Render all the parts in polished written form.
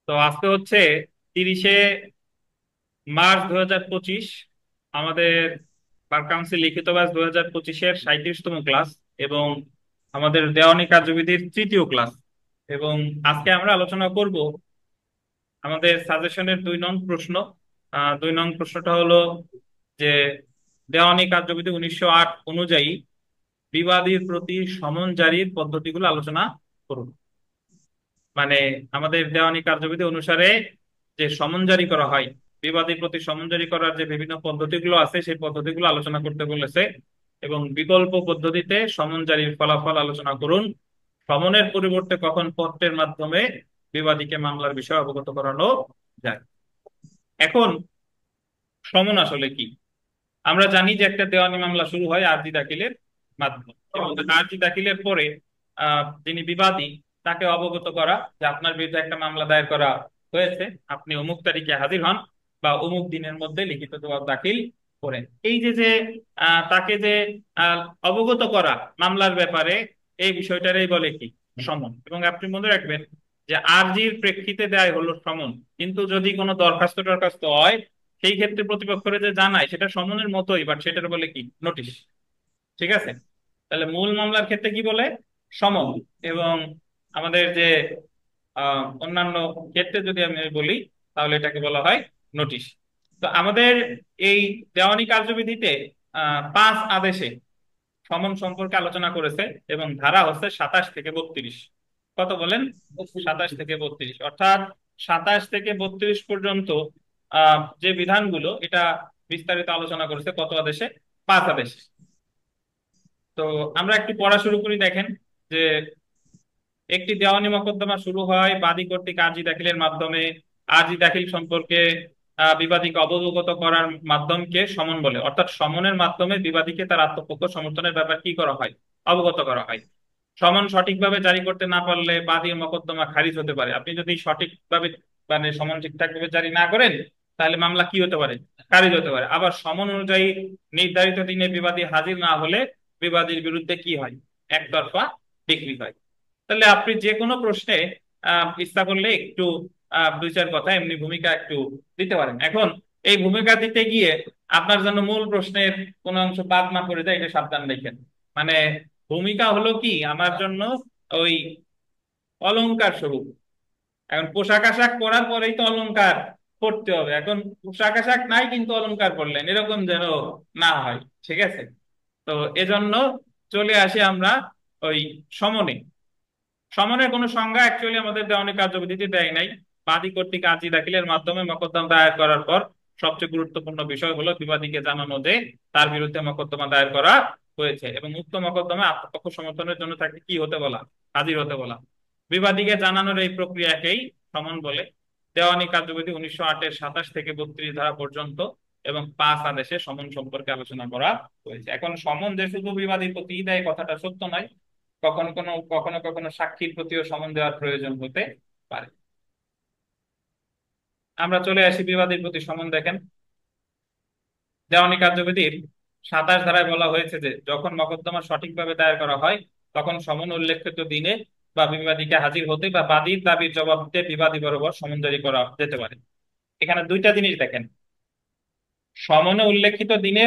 তো আজকে হচ্ছে 30শে মার্চ 2025। আমাদের বার কাউন্সিল লিখিত ব্যাচ 2025-এর 37তম ক্লাস এবং আমাদের দেওয়ানি কার্যবিধির তৃতীয় ক্লাস। এবং আজকে আমরা আলোচনা করব আমাদের সাজেশনের 2 নং প্রশ্ন। 2 নং প্রশ্নটা হলো যে দেওয়ানি কার্যবিধি 1908 অনুযায়ী বিবাদীর প্রতি সমন জারির পদ্ধতিগুলো আলোচনা করুন। মানে আমাদের দেওয়ানি কার্যবিধি অনুসারে যে সমন জারি করা হয়, বিবাদীর প্রতি সমন জারি করার যে বিভিন্ন পদ্ধতিগুলো আছে সেই পদ্ধতিগুলো আলোচনা করতে বলেছে। এবং বিকল্প পদ্ধতিতে সমন জারির ফলাফল আলোচনা করুন। সমনের পরিবর্তে কখন পত্রের মাধ্যমে বিবাদীকে মামলার বিষয়ে অবগত করানো যায়। এখন সমন আসলে কি? আমরা জানি যে একটা দেওয়ানি মামলা শুরু হয় আরজি দাখিলের মাধ্যমে, এবং আরজি দাখিলের পরে যিনি বিবাদী তাকে অবগত করা যে আপনার বিরুদ্ধে একটা মামলা দায়ের করা হয়েছে, আপনি অমুক তারিখে হাজির হন বা অমুক দিনের মধ্যে লিখিত জবাব দাখিল করেন। এই যে যে তাকে যে আহ, অবগত করা মামলার ব্যাপারে, এই বিষয়টারই বলে কি সমন। এবং আপনি মনে রাখবেন যে আরজির প্রেক্ষিতে দেয় হলো সমন, কিন্তু যদি কোনো দরখাস্ত টরখাস্ত হয় সেই ক্ষেত্রে প্রতিপক্ষরে যে জানায় সেটা সমনের মতোই, বাট সেটার বলে কি নোটিশ। ঠিক আছে? তাহলে মূল মামলার ক্ষেত্রে কি বলে সমন। এবং আমাদের যে অন্যান্য ক্ষেত্রে যদি আমি বলি তাহলে এটাকে বলা হয় নোটিশ। তো আমাদের এই দেওয়ানি কার্যবিধিতে 5 আদেশে সমন সম্পর্কে আলোচনা করেছে এবং ধারা হচ্ছে 27 থেকে 32। কত বলেন? 27 থেকে 32, অর্থাৎ 27 থেকে 32 পর্যন্ত যে বিধানগুলো, এটা বিস্তারিত আলোচনা করেছে কত আদেশে? 5 আদেশে। তো আমরা একটু পড়া শুরু করি। দেখেন যে একটি দেওয়ানি মোকদ্দমা শুরু হয় বাদী কর্তৃক আর্জি দাখিলের মাধ্যমে। আর্জি দাখিল সম্পর্কে বিবাদীকে অবগত করার মাধ্যমকে সমন বলে, অর্থাৎ সমনের মাধ্যমে বিবাদীকে তার আত্মপক্ষ সমর্থনের ব্যাপার কি করা হয়, অবগত করা হয়। সমন সঠিকভাবে জারি করতে না পারলে বাদী মোকদ্দমা খারিজ হতে পারে। আপনি যদি সঠিকভাবে মানে সমন ঠিকঠাক ভাবে জারি না করেন তাহলে মামলা কি হতে পারে? খারিজ হতে পারে। আবার সমন অনুযায়ী নির্ধারিত দিনে বিবাদী হাজির না হলে বিবাদীর বিরুদ্ধে কি হয়? একতরফা ডিক্রি হয়। তাহলে আপনি যে কোনো প্রশ্নে ইচ্ছা করলে একটু 2-4 কথা এমনি ভূমিকা একটু দিতে পারেন। এখন এই ভূমিকা দিতে গিয়ে আপনার জন্য মূল প্রশ্নের কোনো অংশ বাদ না পড়ে যায়, এটা সাবধান রাখেন। মানে ভূমিকা হলো কি আমার জন্য ওই অলংকার স্বরূপ। এখন পোশাক আশাক পরার পরেই তো অলংকার পড়তে হবে, এখন পোশাক আশাক নাই কিন্তু অলংকার পরলেন, এরকম যেন না হয়। ঠিক আছে? তো এজন্য চলে আসি আমরা ওই সমনে। সমনের কোনো সংজ্ঞা অ্যাকচুয়ালি আমাদের দেওয়ানি কার্যবিধিতে দেয় নাই। বাদী কর্তৃক আর্জি দাখিলের মাধ্যমে মোকদ্দমা দায়ের করার পর সবচেয়ে গুরুত্বপূর্ণ বিষয় হলো বিবাদীকে জানানো যে তার বিরুদ্ধে মোকদ্দমা দায়ের করা হয়েছে এবং উক্ত মোকদ্দমায় আত্মপক্ষ সমর্থনের জন্য তাকে কি হতে বলা? হাজির হতে বলা। বিবাদীকে জানানোর এই প্রক্রিয়াকেই সমন বলে। দেওয়ানি কার্যবিধি 1908-এর 27 থেকে 32 ধারা পর্যন্ত এবং 5 আদেশে সমন সম্পর্কে আলোচনা করা হয়েছে। এখন সমন যে শুধু বিবাদীর প্রতি দেয় কথাটা সত্য নয়, কখনো কখনো সাক্ষীর প্রতিও সমন দেওয়ার প্রয়োজন হতে পারে। আমরা চলে আসি বিবাদীর প্রতি সমন। দেখেন দেওয়ানি কার্যবিধির 27 ধারায় বলা হয়েছে যে যখন মোকদ্দমা সঠিকভাবে দায়ের করা হয় তখন সমন উল্লেখিত দিনে বা বিবাদীকে হাজির হতে বা বাদীর দাবির জবাব দিতে বিবাদী বরাবর সমন জারি করা যেতে পারে। এখানে দুইটা জিনিস দেখেন, সমনে উল্লেখিত দিনে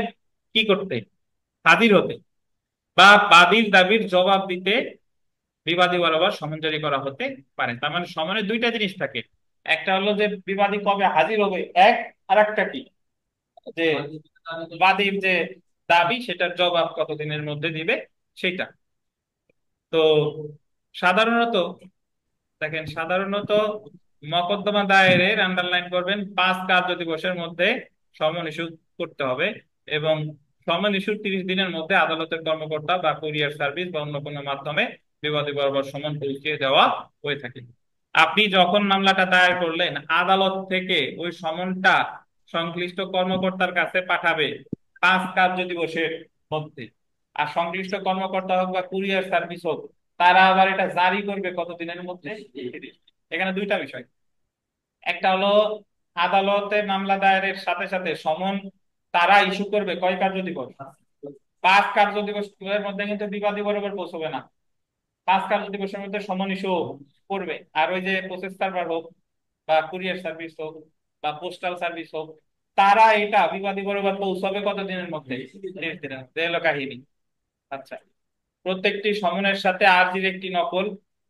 কি করতে? হাজির হতে, বা বাদীর দাবির জবাব দিতে বিবাদী বরাবর সমন জারি করা হতে পারে। তার মানে সমনে দুইটা জিনিস থাকে, একটা হলো যে বিবাদী কবে হাজির হবে এক, আর একটা কি যে বাদীর যে দাবি সেটার জবাব কতদিনের মধ্যে দিবে সেটা। তো সাধারণত দেখেন, সাধারণত মকদ্দমা দায়েরের আন্ডারলাইন করবেন 5 কার্য দিবসের মধ্যে সমন ইস্যু করতে হবে। এবং সমন ইস্যুর 30 দিনের মধ্যে আদালতের কর্মকর্তা বা কুরিয়ার সার্ভিস বা অন্য কোনো মাধ্যমে বিবাদী বরাবর সমন পৌঁছিয়ে দেওয়া হয়ে থাকে। আপনি যখন মামলাটা দায়ের করলেন আদালত থেকে ওই সমনটা সংশ্লিষ্ট কর্মকর্তার কাছে পাঠাবে 5 কার্য দিবসের মধ্যে। আর সংশ্লিষ্ট কর্মকর্তা হোক বা কুরিয়ার সার্ভিস হোক, তারা আবার এটা জারি করবে কতদিনের মধ্যে? 30। এখানে দুইটা বিষয়, একটা হলো আদালতে মামলা দায়েরের সাথে সাথে সমন তারা ইস্যু করবে কয় কার্য দিবস? 5 কার্য দিবসের মধ্যে, কিন্তু বিবাদী বরাবর পৌঁছবে না। 5 কার্য দিবসের মধ্যে সমন ইস্যু করবে। আর ওই যে প্রসেস সার্ভার হোক বা কুরিয়ার সার্ভিস হোক বা পোস্টাল সার্ভিস হোক, তারা এটা বিবাদী বরাবর পৌঁছাবে কত দিনের মধ্যে? 30 দিনের মধ্যে। এলো কাহিনী। আচ্ছা, প্রত্যেকটি সমনের সাথে আর্জির একটি নকল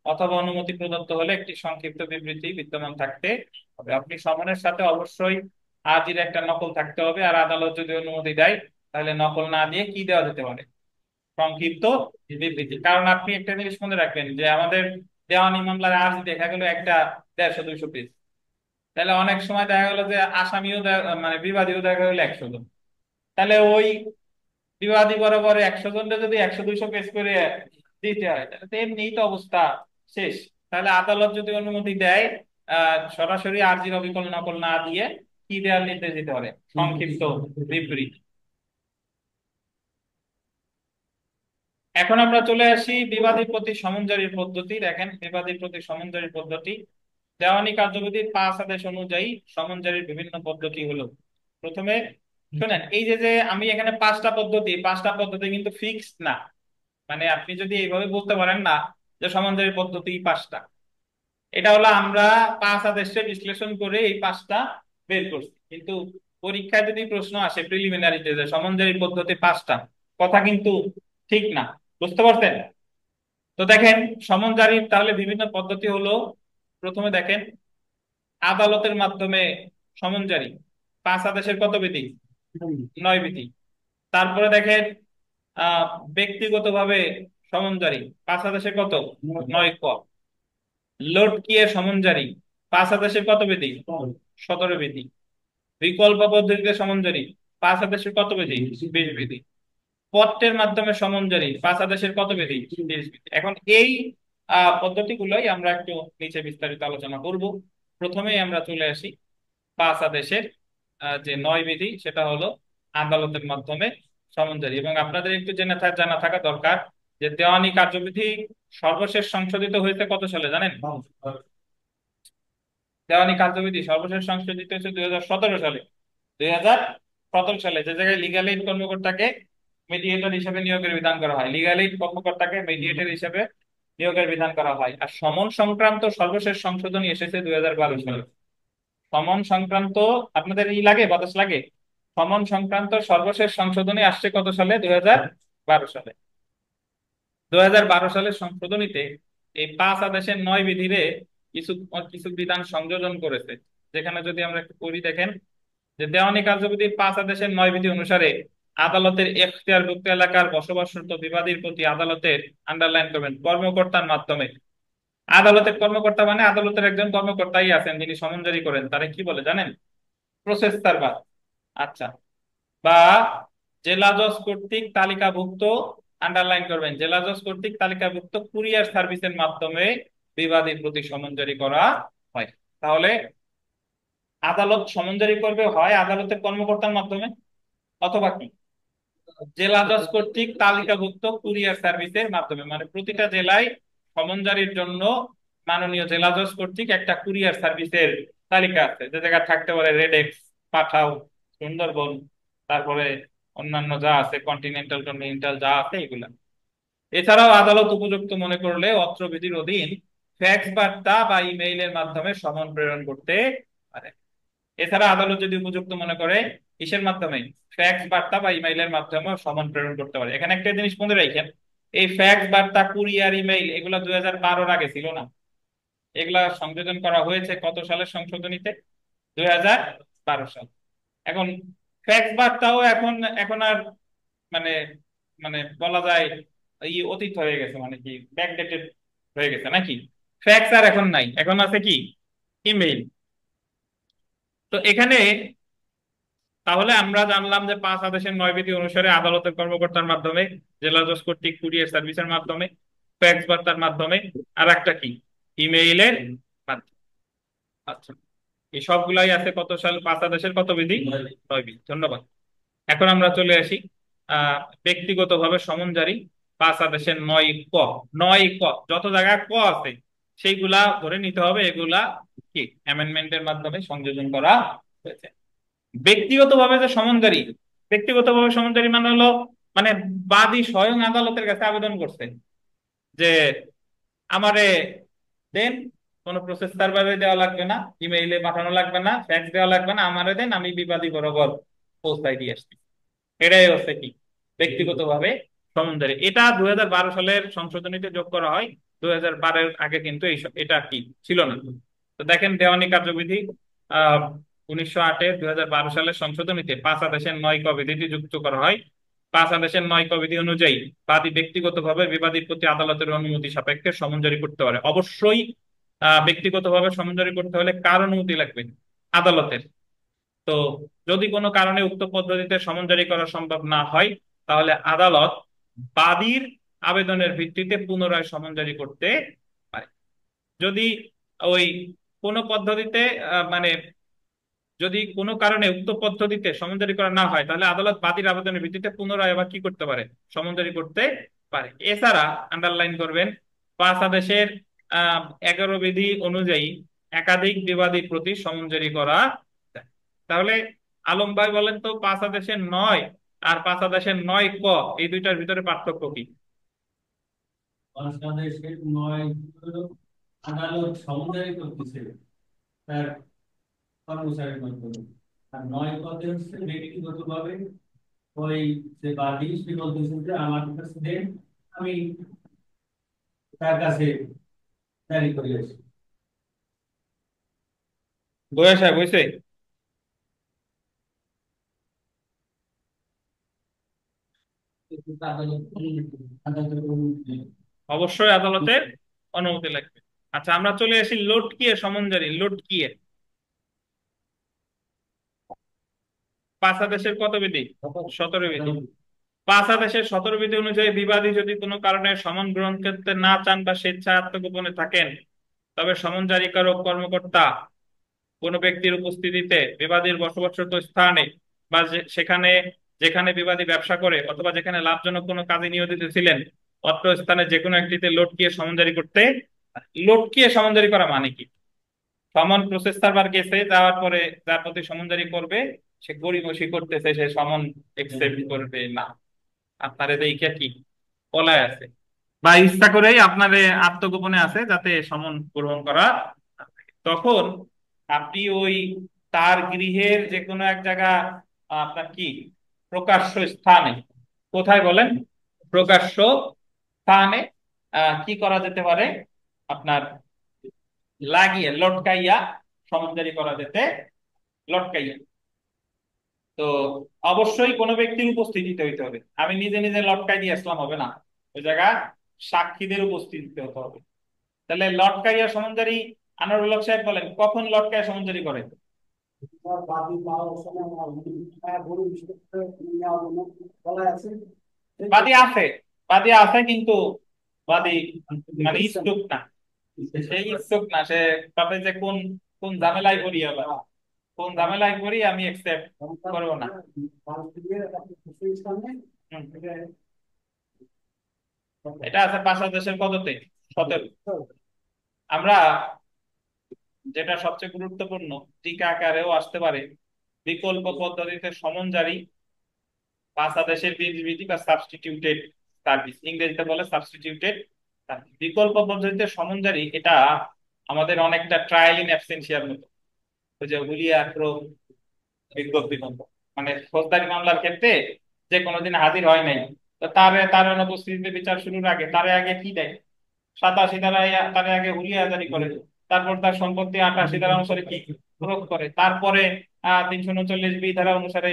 অথবা অনুমতি প্রদত্ত হলে একটি সংক্ষিপ্ত বিবৃতি বিদ্যমান থাকতে হবে। আপনি সমনের সাথে অবশ্যই আর্জির একটা নকল থাকতে হবে, আর আদালত যদি অনুমতি দেয় তাহলে নকল না দিয়ে কি দেওয়া যেতে পারে? সংক্ষিপ্ত বিবৃতি। কারণ আপনি একটা জিনিস মনে রাখবেন যে আমাদের দেওয়ানি মামলার আর্জি দেখা গেল একটা 150-200 পেজ, তাহলে অনেক সময় দেখা গেল যে আসামিও মানে বিবাদীও দেখা গেল 100 জন। তাহলে ওই বিবাদী বরাবর 100 জনকে যদি 100-200 পেজ করে দিতে হয়, তাহলে তো এমনিই তো অবস্থা শেষ। তাহলে আদালত যদি অনুমতি দেয়, সরাসরি আর্জির অবিকল নকল না দিয়ে কি দেওয়ার নির্দেশ দিতে পারে? সংক্ষিপ্ত বিবৃতি। এখন আমরা চলে আসি বিবাদীর প্রতি সমন জারির পদ্ধতি। দেখেন, বিবাদীর প্রতি সমন জারির পদ্ধতি। দেওয়ানি কার্যবিধির 5 আদেশ অনুযায়ী সমন জারির বিভিন্ন পদ্ধতি হলো। প্রথমে শুনেন, এই যে যে আমি এখানে 5টা পদ্ধতি, 5টা পদ্ধতি কিন্তু ফিক্সড না। মানে আপনি যদি এইভাবে বলতে পারেন না যে সমন জারির পদ্ধতি 5টা, এটা হলো আমরা 5 আদেশে বিশ্লেষণ করে এই 5টা বের করছি। কিন্তু পরীক্ষায় যদি প্রশ্ন আসে প্রিলিমিনারিতে যে সমন জারির পদ্ধতি 5টা, কথা কিন্তু ঠিক না। বুঝতে পারছেন? তো দেখেন, সমন জারির তাহলে বিভিন্ন পদ্ধতি হলো। প্রথমে দেখেন, আদালতের মাধ্যমে সমন জারি 5 আদেশের কত বিধি? 9 বিধি। তারপরে দেখেন, আহ ব্যক্তিগতভাবে সমন জারি 5 আদেশের কত? 9 ক। লটকিয়ে সমন জারি 5 আদেশের কত বিধি? 17 বিধি। বিকল্প পদ্ধতিতে সমন জারি 5 আদেশের কত বিধি? 20 বিধি। পত্রের মাধ্যমে সমন জারি 5 আদেশের কত বিধি? 30 বিধি। এখন এই পদ্ধতিগুলোই আমরা একটু নিচে বিস্তারিত আলোচনা করব। প্রথমেই আমরা চলে আসি 5 আদেশের যে 9 বিধি, সেটা হলো আদালতের মাধ্যমে সমন জারি। এবং আপনাদের একটু জানা থাকা দরকার যে দেওয়ানি কার্যবিধি সর্বশেষ সংশোধিত হয়েছে কত সালে জানেন? দেওয়ানি কার্যবিধি সর্বশেষ সংশোধিত হয়েছে 2017 সালে। 2017 সালে যে জায়গায় লিগ্যাল এইড কর্মকর্তাকে মিডিয়েটর হিসেবে নিয়োগের বিধান করা হয়, লিগ্যাল এইড কর্মকর্তাকে মিডিয়েটর হিসেবে নিয়োগের বিধান করা হয়। আর সমন সংক্রান্ত সর্বশেষ সংশোধনী এসেছে 2012 সালে। সমন সংক্রান্ত আপনাদের লাগে, বাতাস লাগে? সমন সংক্রান্ত সর্বশেষ সংশোধনী আসছে কত সালে? 2012 সালে। 2012 সালের সংশোধনীতে এই 5 আদেশের 9 বিধিরে কিছু কিছু বিধান সংযোজন করেছে। যেখানে যদি আমরা একটু পড়ি, দেখেন যে দেওয়ানি কার্যবিধির 5 আদেশের 9 বিধি অনুসারে আদালতের এখতিয়ারভুক্ত এলাকার বসবাসরত বিবাদীর প্রতি আদালতের, আন্ডারলাইন করবেন, কর্মকর্তার মাধ্যমে। আদালতের কর্মকর্তা মানে আদালতের একজন কর্মকর্তাই আছেন যিনি সমন জারি করেন, তারে কি বলে জানেন? Process server. আচ্ছা। বা জেলা জজ কর্তৃক তালিকাভুক্ত, আন্ডারলাইন করবেন, জেলা জজ কর্তৃক তালিকাভুক্ত কুরিয়ার সার্ভিসের মাধ্যমে বিবাদীর প্রতি সমন জারি করা হয়। তাহলে আদালত সমন জারি করবে হয় আদালতের কর্মকর্তার মাধ্যমে, অথবা কি জেলা জজ কর্তৃক তালিকাভুক্ত কুরিয়ার সার্ভিসের মাধ্যমে। মানে প্রতিটা জেলায় সমন জারির জন্য মাননীয় জেলা জজ কর্তৃক একটা কুরিয়ার সার্ভিসের তালিকা আছে, যে জায়গায় থাকতে পারে রেডেক্স, পাঠাও, সুন্দরবন, তারপরে অন্যান্য যা আছে, কন্টিনেন্টাল টন্টিনেন্টাল যা আছে এগুলা। এছাড়াও আদালত উপযুক্ত মনে করলে অত্র বিধির অধীন ফ্যাক্স বার্তা বা ইমেইলের মাধ্যমে সমন প্রেরণ করতে পারে। এছাড়া আদালত যদি উপযুক্ত মনে করে, কিসের মাধ্যমে? ফ্যাক্স বার্তা বা ইমেইলের মাধ্যমে সমন প্রেরণ করতে পারে। এখানে একটা জিনিস মনে রাখেন, এই ফ্যাক্স বার্তা, কুরিয়ার, ইমেইল এগুলা 2012-র আগে ছিল না। এগুলা সংযোজন করা হয়েছে কত সালের সংশোধনীতে? 2012 সাল। এখন ফ্যাক্স বার্তাও এখন এখন আর মানে মানে বলা যায় অতীত হয়ে গেছে, মানে কি ব্যাকডেটেড হয়ে গেছে নাকি? ফ্যাক্স আর এখন নাই, এখন আছে কি? ইমেইল। তো এখানে তাহলে আমরা জানলাম যে 5 আদেশের 9 বিধি অনুসারে আদালতের কর্মকর্তার মাধ্যমে, জেলা জজ কর্তৃক কুরিয়ার সার্ভিসের মাধ্যমে, ফ্যাক্স বার্তার মাধ্যমে, আর একটা কি? ইমেইলের মাধ্যমে। আচ্ছা, এই সবগুলাই আছে কত সাল? 5 আদেশের কত বিধি? 9 বিধি। ধন্যবাদ। এখন আমরা চলে আসি ব্যক্তিগতভাবে সমন জারি 5 আদেশের 9 ক। 9 ক যত জায়গায় ক আছে সেইগুলা ধরে নিতে হবে, এগুলা কি অ্যামেন্ডমেন্টের মাধ্যমে সংযোজন করা হয়েছে। ব্যক্তিগতভাবে যে সমনজারি, ব্যক্তিগতভাবে সমনজারি মানে হলো, মানে বাদী স্বয়ং আদালতের কাছে আবেদন করছে যে আমারে দেন, কোনো প্রসেস সার্ভারে দেওয়া লাগবে না, ইমেইলে পাঠানো লাগবে না, ফ্যাক্স দেওয়া লাগবে না, আমারে দেন, আমি বিবাদী বরাবর পৌঁছাই দিয়ে আসছি। এটাই হচ্ছে কি ব্যক্তিগতভাবে সমনজারি। এটা 2012 সালের সংশোধনীতে যোগ করা হয়। 2012-এর আগে কিন্তু এটা কি ছিল না। তো দেখেন দেওয়ানি কার্যবিধি 1908-এর 2012 সালের সংশোধনীতে 5 আদেশের 9 ক বিধিটি যুক্ত করা হয়। 5 আদেশের 9 ক বিধি অনুযায়ী বাদী ব্যক্তিগতভাবে বিবাদীর প্রতি আদালতের অনুমতি সাপেক্ষে সমন জারি করতে পারে। অবশ্যই ব্যক্তিগতভাবে সমন জারি করতে হলে কার অনুমতি লাগবে? আদালতের। তো যদি কোনো কারণে উক্ত পদ্ধতিতে সমন জারি করা সম্ভব না হয়, তাহলে আদালত বাদীর আবেদনের ভিত্তিতে পুনরায় সমন জারি করতে পারে। যদি ওই কোনো পদ্ধতিতে মানে যদি কোনো কারণে উক্ত পদ্ধতিতে সমন জারি করা না হয়, তাহলে আদালত বাদীর আবেদনের ভিত্তিতে পুনরায় আবার কি করতে পারে? সমন জারি করতে পারে। এছাড়া আন্ডারলাইন করবেন, 5 আদেশের 11 বিধি অনুযায়ী একাধিক বিবাদীর প্রতি সমন জারি করা যায়। তাহলে আলম ভাই বলেন তো, 5 আদেশের 9 আর 5 আদেশের 9 ক এই দুইটার ভিতরে পার্থক্য কি? বাংলাদেশের 9 হলো আদালত সমন্বয় করতেছে তার কর্মচারীর মাধ্যমে, আর 9 পদে হচ্ছে ব্যক্তিগতভাবে ওই যে বাদী সে বলতেছেন যে আমার কাছে দেন, আমি তার কাছে জারি করে আসি। গোয়া সাহেব হয়েছে? কিন্তু আদালতের অনুমতি নেই। অবশ্যই আদালতের অনুমতি লাগবে। আচ্ছা, আমরা চলে আসি লটকিয়ে সমন জারি। লটকিয়ে 5 আদেশের কত বিধি? 17 বিধি। 5 আদেশের 17 বিধি অনুযায়ী বিবাদী যদি কোনো কারণে সমন গ্রহণ করতে না চান বা স্বেচ্ছায় আত্মগোপনে থাকেন, তবে সমন জারিকারক কর্মকর্তা কোনো ব্যক্তির উপস্থিতিতে বিবাদীর বসবাসরত স্থানে বা সেখানে যেখানে বিবাদী ব্যবসা করে অথবা যেখানে লাভজনক কোনো কাজে নিয়োজিত ছিলেন, অত্র স্থানে যে কোনো একটিতে লটকিয়ে সমন জারি করতে। লটকিয়ে সমন জারি করা মানে কি? সমন প্রসেস সার্ভার গেছে, যাওয়ার পরে যার প্রতি সমন জারি করবে সে গড়িমসি করতেছে, সে সমন একসেপ্ট করবে না, আপনারে দেইখা কি পলায় আছে, বা ইচ্ছা করেই আপনারে আত্মগোপনে আছে যাতে সমন গ্রহণ করা না থাকে। তখন আপনি ওই তার গৃহের যে কোনো এক জায়গা, আপনার কি প্রকাশ্য স্থানে, কোথায় বলেন? প্রকাশ্য স্থানে কি করা যেতে পারে? আপনার লাগিয়ে লটকাইয়া সমন জারি করা যেতে, লটকাইয়া। তো অবশ্যই কোনো ব্যক্তির উপস্থিতিতে হইতে হবে, আমি নিজে নিজে লটকাই দিয়ে আসলাম হবে না, ওই জায়গা সাক্ষীদের উপস্থিতিতে হতে হবে। তাহলে লটকাইয়া সমনজারি, আনোয়ারুল হক সাহেব বলেন কখন লটকাইয়া সমনজারি করে? বাদী পাওয়ার সময় আমার গরু বিশেষ করে নেওয়ার জন্য বলা আছে। বাদী আছে, বাদী আছে, কিন্তু বাদী মানে ইচ্ছুক না। সেই ইচ্ছুক না, সে ভাবে যে কোন কোন ঝামেলায় পড়ি, আবার কোন ঝামেলায় পড়ি, আমি একসেপ্ট করবো না। হুম। এটা আছে 5 আদেশের কততে? 17। আমরা যেটা সবচেয়ে গুরুত্বপূর্ণ, টিকা আকারেও আসতে পারে, বিকল্প পদ্ধতিতে সমন জারি, 5 আদেশের বিধি বা সাবস্টিটিউটেড সার্ভিস, ইংরেজিতে বলে সাবস্টিটিউটেড সার্ভিস। বিকল্প পদ্ধতিতে সমন জারি এটা আমাদের অনেকটা ট্রায়াল ইন অ্যাবসেন্সিয়ার মতো। ওই যে হুলিয়া ক্রোম বিজ্ঞপ্তি মতো, মানে ফৌজদারি মামলার ক্ষেত্রে যে কোনোদিন হাজির হয় নাই, তো তার অনুপস্থিতিতে বিচার শুরুর আগে তারে আগে কি দেয়? 87 ধারা, তারে আগে হুলিয়া জারি করে, তারপর তার সম্পত্তি 88 ধারা অনুসারে কি প্রয়োগ করে, তারপরে 339 বি ধারা অনুসারে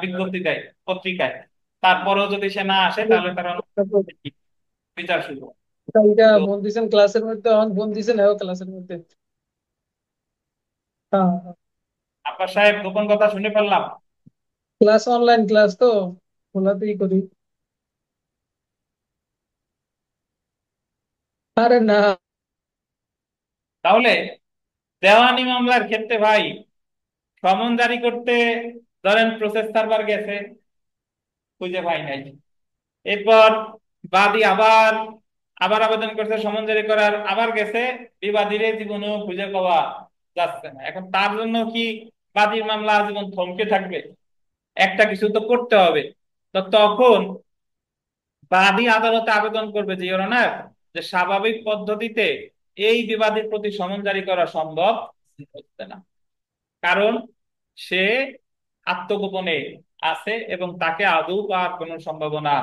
বিজ্ঞপ্তি দেয় পত্রিকায়। তারপরেও যদি সে না আসে, তাহলে তার অনুপস্থিতিতে কি বিচার শুরু হয়। এটা তো ফোন দিছেন ক্লাসের মধ্যে, অন ফোন দিছেন এও ক্লাসের মধ্যে। হ্যাঁ, আব্বাস সাহেব গোপন কথা শুনে ফেললাম। ক্লাস অনলাইন ক্লাস তো খোলাতেই করি। আরে না। তাহলে দেওয়ানি মামলার ক্ষেত্রে ভাই সমন জারি করতে, ধরেন প্রসেস সার্ভার গেছে, খুঁজে পাই নাই, এরপর বাদী আবার আবার আবেদন করছে সমন জারি করার, আবার গেছে, বিবাদীরে জীবনেও খুঁজে পাওয়া যাচ্ছে না। এখন তার জন্য কি বাদীর মামলা আজীবন থমকে থাকবে? একটা কিছু তো করতে হবে। তো তখন বাদী আদালতে আবেদন করবে যে ইওর অনার, যে স্বাভাবিক পদ্ধতিতে এই বিবাদীর প্রতি সমন জারি করা সম্ভব হচ্ছে না, কারণ সে আত্মগোপনে আছে এবং তাকে আদৌ পাওয়ার কোনো সম্ভাবনা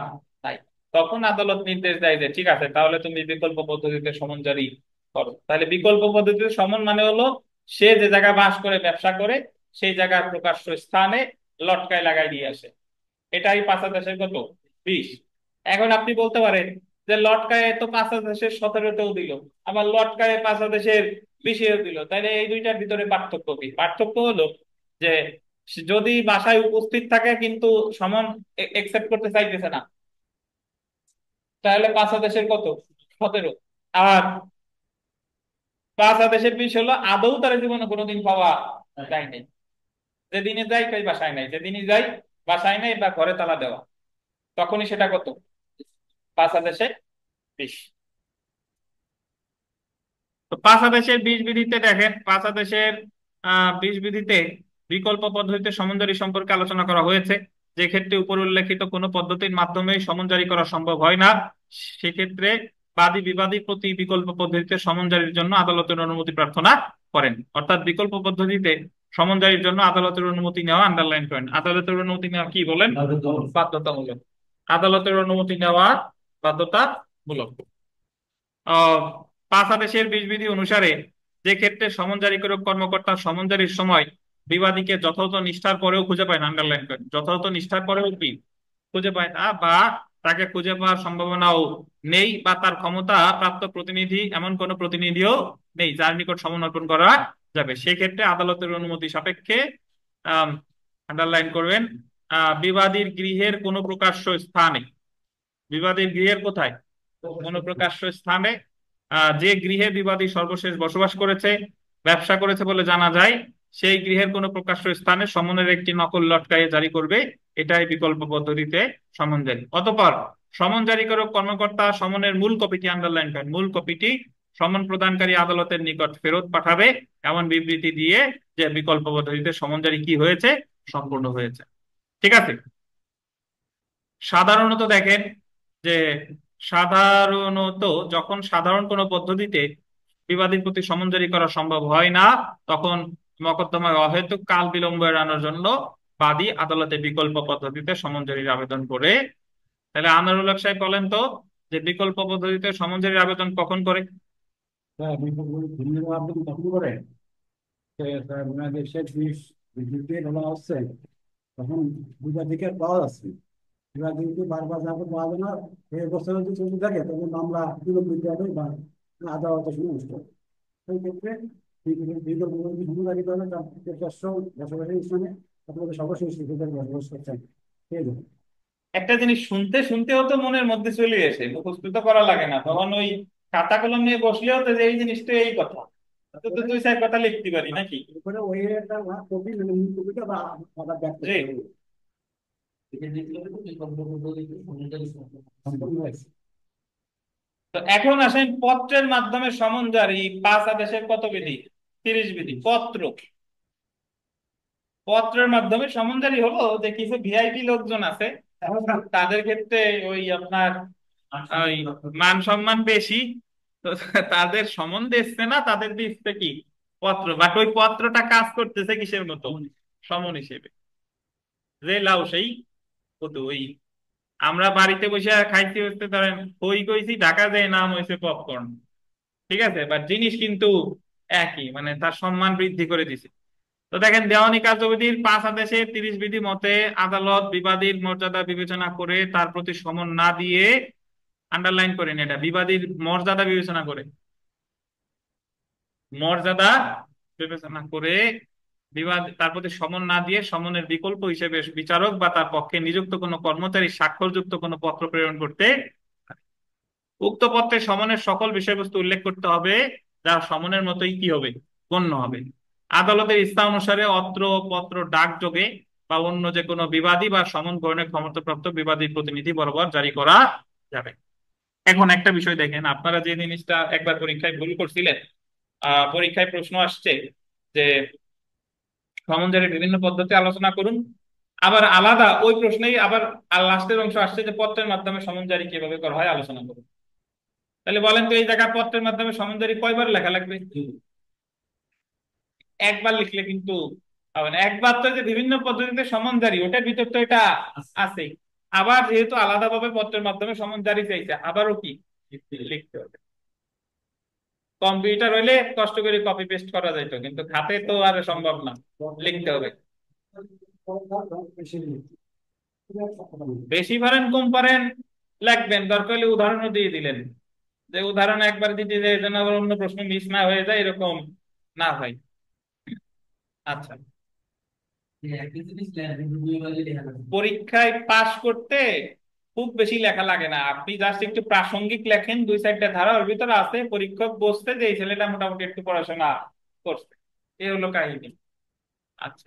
নাই। তখন আদালত নির্দেশ দেয় যে ঠিক আছে, তাহলে তুমি বিকল্প পদ্ধতিতে সমন জারি করো। তাহলে বিকল্প পদ্ধতিতে সমন মানে হলো সে যে জায়গায় বাস করে, ব্যবসা করে, সেই জায়গার প্রকাশ্য স্থানে লটকায় লাগাই দিয়ে আসে। এটাই ৫ আর ১০ কত? ২০। এখন আপনি বলতে পারেন যে লটকায় তো ৫ আর ১০ ১৭তেও দিল, আবার লটকায় ৫ আর ১০ ২০-এও দিল, তাহলে এই দুইটার ভিতরে পার্থক্য কি? পার্থক্য হলো যে যদি বাসায় উপস্থিত থাকে কিন্তু সমন একসেপ্ট করতে চাইতেছে না, তাহলে ৫ আর ১০ কত? ১৭। আর ৫ আর ১০ ২০ হলো আদৌ তার জীবনে কোনোদিন পাওয়া যায় নাই, যেদিনে যাই কই বাসায় নাই, যেদিনই যাই বাসায় নাই বা ঘরে তালা দেওয়া, তখনই সেটা কত? ৫ আর ১০ ২০। তো ৫ আর ১০ ২০ বিধিতে দেখেন, ৫ আর ১০ ২০ বিধিতে বিকল্প পদ্ধতিতে সমন জারি সম্পর্কে আলোচনা করা হয়েছে। যে ক্ষেত্রে উপর উল্লেখিত কোনো পদ্ধতির মাধ্যমে সমন জারি করা সম্ভব হয় না, সেক্ষেত্রে বাদী বিবাদীর প্রতি বিকল্প পদ্ধতিতে সমন জারির জন্য আদালতের অনুমতি প্রার্থনা করেন। অর্থাৎ বিকল্প পদ্ধতিতে সমন জারির জন্য আদালতের অনুমতি নেওয়া, আন্ডারলাইন করেন, আদালতের অনুমতি নেওয়া কি বলেন? বাধ্যতামূলক। আদালতের অনুমতি নেওয়া বাধ্যতামূলক। আহ ৫ আর ২০ বিধি অনুসারে যে ক্ষেত্রে সমন জারিকারক কর্মকর্তা সমন জারির সময় বিবাদীকে যথাযথ নিষ্ঠার পরেও খুঁজে পায় না, আন্ডারলাইন করেন, যথাযথ নিষ্ঠার পরেও কি খুঁজে পায় না, বা তাকে খুঁজে পাওয়ার সম্ভাবনাও নেই, বা তার ক্ষমতা প্রাপ্ত প্রতিনিধি এমন কোন প্রতিনিধিও নেই যার নিকট সমন অর্পণ করা যাবে, সেক্ষেত্রে আদালতের অনুমতি সাপেক্ষে আন্ডারলাইন করবেন বিবাদীর গৃহের কোনো প্রকাশ্য স্থানে, বিবাদীর গৃহের কোথায়? কোনো প্রকাশ্য স্থানে, যে গৃহে বিবাদী সর্বশেষ বসবাস করেছে, ব্যবসা করেছে বলে জানা যায়, সেই গৃহের কোনো প্রকাশ্য স্থানে সমনের একটি নকল লটকাইয়ে জারি করবে। এটাই বিকল্প পদ্ধতিতে সমন জারি। অতঃপর সমন জারিকারক কর্মকর্তা সমনের মূল কপিটি, আন্ডারলাইন করেন, মূল কপিটি সমন প্রদানকারী আদালতের নিকট ফেরত পাঠাবে এমন বিবৃতি দিয়ে যে বিকল্প পদ্ধতিতে সমন জারি কি হয়েছে? সম্পূর্ণ হয়েছে। ঠিক আছে। সাধারণত দেখেন যে সাধারণত যখন সাধারণ কোনো পদ্ধতিতে বিবাদীর প্রতি সমন জারি করা সম্ভব হয় না, তখন মকদ্দমায় অহেতুক কাল বিলম্ব এড়ানোর জন্য বাদী আদালতে বিকল্প পদ্ধতিতে সমন জারির আবেদন করে। তাহলে আনারুল হক সাহেব বলেন তো, যে বিকল্প পদ্ধতিতে সমন জারির আবেদন কখন করে? হ্যাঁ, ভিন্ন আবেদন কখন করে? দেশের বিদ্যুৎ বলা হচ্ছে তখন ভোটাধিকার পাওয়া যাচ্ছে, এবার কিন্তু বারবার যখন পাওয়া যায় না, এই বছর যদি চলতে থাকে তখন মামলা বিলম্বিত হবে বা আদালতে শুনে অনুষ্ঠিত হবে। সেই ক্ষেত্রে বিকল্প ভূমিকারিত হবে তার নিজস্ব বসবাসের স্থানে আপনাদের সর্বশেষ হিসেবে বসবাস করছেন সেই জন্য। একটা জিনিস শুনতে শুনতেও তো মনের মধ্যে চলে আসে, মুখস্থ তো করা লাগে না, তখন ওই খাতা কলম নিয়ে বসলেও তো যে এই জিনিসটা এই কথা, তো তো তারপরে দুই চার কথা লিখতে পারি নাকি? এরপরে ওই একটা কপি মানে মূল কপিটা বা আবার ব্যাক জি। করতে হবে। সম্পূর্ণ হয়েছে। তো এখন আসেন পত্রের মাধ্যমে সমন জারি, ৫ আদেশের কত বিধি? ৩০ বিধি। পত্রের মাধ্যমে সমন জারি হলো যে কিছু ভিআইপি লোকজন আছে, তাদের ক্ষেত্রে ওই আপনার ওই মান সম্মান বেশি, তো তাদের সমন দিচ্ছে না, তাদের দিচ্ছে কি? পত্র। বাট ওই পত্রটা কাজ করতেছে কিসের মতো? সমন হিসেবে। যে লাউ সেই কত। ওই আমরা বাড়িতে বসে খাইতে হচ্ছে, ধরেন কই কইছি ঢাকা যায়, নাম হয়েছে পপকর্ন, ঠিক আছে, বাট জিনিস কিন্তু একই, মানে তার সম্মান বৃদ্ধি করে দিছে। তো দেখেন, দেওয়ানি কার্যবিধির ৫ আদেশে ৩০ বিধি মতে আদালত বিবাদীর মর্যাদা বিবেচনা করে তার প্রতি সমন না দিয়ে, আন্ডারলাইন করেন এটা, বিবাদীর মর্যাদা বিবেচনা করে, মর্যাদা বিবেচনা করে বিবাদ তার প্রতি সমন না দিয়ে সমনের বিকল্প হিসেবে বিচারক বা তার পক্ষে নিযুক্ত কোনো কর্মচারী স্বাক্ষরযুক্ত কোনো পত্র প্রেরণ করতে পারে। উক্ত পত্রে সমনের সকল বিষয়বস্তু উল্লেখ করতে হবে যা সমনের মতোই কি হবে? গণ্য হবে। আদালতের ইচ্ছা অনুসারে অত্র পত্র ডাকযোগে বা অন্য যে কোনো বিবাদী বা সমন গ্রহণের ক্ষমতাপ্রাপ্ত বিবাদীর প্রতিনিধি বরাবর জারি করা যাবে। এখন একটা বিষয় দেখেন, আপনারা যে জিনিসটা একবার পরীক্ষায় ভুল করছিলেন, পরীক্ষায় প্রশ্ন আসছে যে সমন জারির বিভিন্ন পদ্ধতি আলোচনা করুন, আবার আলাদা ওই প্রশ্নেই আবার লাস্টের অংশ আসছে যে পত্রের মাধ্যমে সমন জারি কিভাবে করা হয় আলোচনা করুন। তাহলে বলেন তো এই জায়গার পত্রের মাধ্যমে সমনজারি কয়বার লেখা লাগবে? একবার লিখলে কিন্তু হবে না। একবার তো যে বিভিন্ন পদ্ধতিতে সমন জারি, ওটার ভিতর তো এটা আছেই। আবার যেহেতু আলাদাভাবে পত্রের মাধ্যমে সমন জারি চাইছে, আবারও কি লিখতে হবে। কম্পিউটার হইলে কষ্ট করে কপি পেস্ট করা যাইতো, কিন্তু হাতে তো আর সম্ভব না, লিখতে হবে। বেশি পারেন কম পারেন লিখবেন, দরকার হলে উদাহরণও দিয়ে দিলেন, যে উদাহরণ একবার দিতে যে যেন আবার অন্য প্রশ্ন মিস না হয়ে যায়, এরকম না হয়। আচ্ছা, পরীক্ষায় পাশ করতে খুব বেশি লেখা লাগে না, আপনি জাস্ট একটু প্রাসঙ্গিক লেখেন, 2-4টা ধারা ওর ভিতরে আছে, পরীক্ষক বসতে যে এই ছেলেটা মোটামুটি একটু পড়াশোনা করছে, এই হলো কাহিনী। আচ্ছা,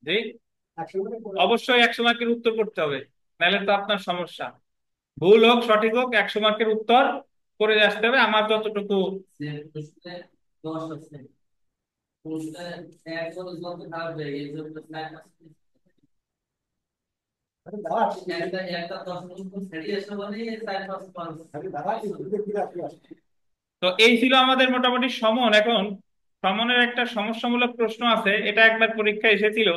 জি, অবশ্যই 100 মার্কের উত্তর করতে হবে, নাহলে তো আপনার সমস্যা। ভুল হোক সঠিক হোক, 100 মার্কের উত্তর করে আসতে হবে। আমার যতটুকু তো এই ছিল আমাদের মোটামুটি সমন। এখন সমনের একটা সমস্যামূলক প্রশ্ন আছে, এটা একবার পরীক্ষায় এসেছিল,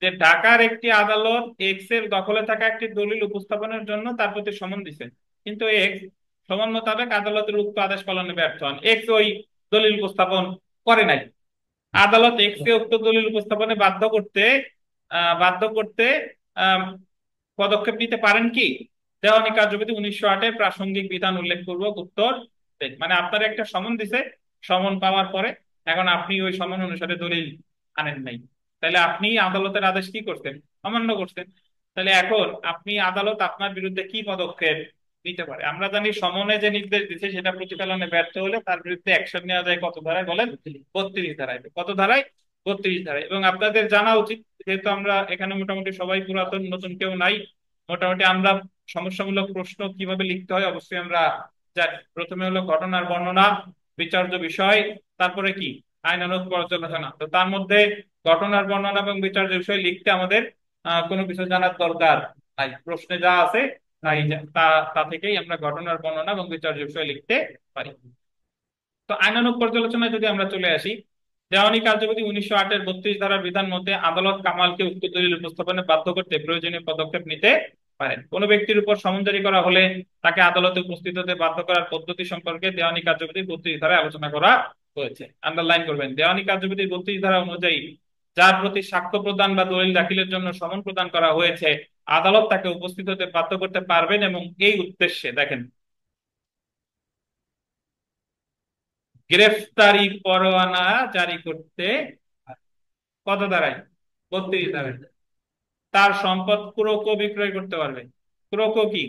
যে ঢাকার একটি আদালত এক্স এর দখলে থাকা একটি দলিল উপস্থাপনের জন্য তার প্রতি সমন দিছে, কিন্তু এক্স সমন মোতাবেক আদালতের উক্ত আদেশ পালনে ব্যর্থ হন। এক্স ওই দলিল উপস্থাপন করে নাই। আদালত এক্স কে উক্ত দলিল উপস্থাপনে বাধ্য করতে আহ পদক্ষেপ নিতে পারেন কি? দেওয়ানি কার্যবিধি 1908-এর প্রাসঙ্গিক বিধান উল্লেখপূর্বক উত্তর দেন। মানে আপনার একটা সমন দিছে, সমন পাওয়ার পরে এখন আপনি ওই সমন অনুসারে দলিল আনেন নাই, তাহলে আপনি আদালতের আদেশ কি করছেন? অমান্য করছেন। তাহলে এখন আপনি, আদালত আপনার বিরুদ্ধে কি পদক্ষেপ নিতে পারে? আমরা জানি সমনে যে নির্দেশ দিচ্ছে সেটা প্রতিপালনে ব্যর্থ হলে তার বিরুদ্ধে অ্যাকশন নেওয়া যায় কত ধারায় বলেন? 32 ধারায়। কত ধারায়? 32 ধারায়। এবং আপনাদের জানা উচিত, যেহেতু আমরা এখানে মোটামুটি সবাই পুরাতন, নতুন কেউ নাই, মোটামুটি আমরা সমস্যামূলক প্রশ্ন কিভাবে লিখতে হয় অবশ্যই আমরা জানি। প্রথমে হলো ঘটনার বর্ণনা, বিচার্য বিষয়, তারপরে কি আইনানুগ পর্যালোচনা। তো তার মধ্যে ঘটনার বর্ণনা এবং বিচার্য বিষয় লিখতে আমাদের কোনো কিছু জানার দরকার নাই, প্রশ্নে যা আছে তাই তা তা থেকেই আমরা ঘটনার বর্ণনা এবং বিচার্য বিষয় লিখতে পারি। তো আইনানুগ পর্যালোচনায় যদি আমরা চলে আসি, দেওয়ানি কার্যবিধি 1908-এর 32 ধারার বিধান মধ্যে আদালত কামালকে উক্ত দলিল উপস্থাপনে বাধ্য করতে প্রয়োজনীয় পদক্ষেপ নিতে পারেন। কোন ব্যক্তির উপর সমন জারি করা হলে তাকে আদালতে উপস্থিত হতে বাধ্য করার পদ্ধতি সম্পর্কে দেওয়ানি কার্যবিধির 32 ধারায় আলোচনা করা হয়েছে। আন্ডারলাইন করবেন, দেওয়ানি কার্যবিধির 32 ধারা অনুযায়ী যার প্রতি সাক্ষ্য প্রদান বা দলিল দাখিলের জন্য সমন প্রদান করা হয়েছে, আদালত তাকে উপস্থিত হতে বাধ্য করতে পারবেন, এবং এই উদ্দেশ্যে দেখেন, গ্রেফতারি পরোয়ানা জারি করতে কত ধারায়? 32 ধারায়। তার সম্পদ ক্রোকো বিক্রয় করতে পারবে। ক্রোকো কি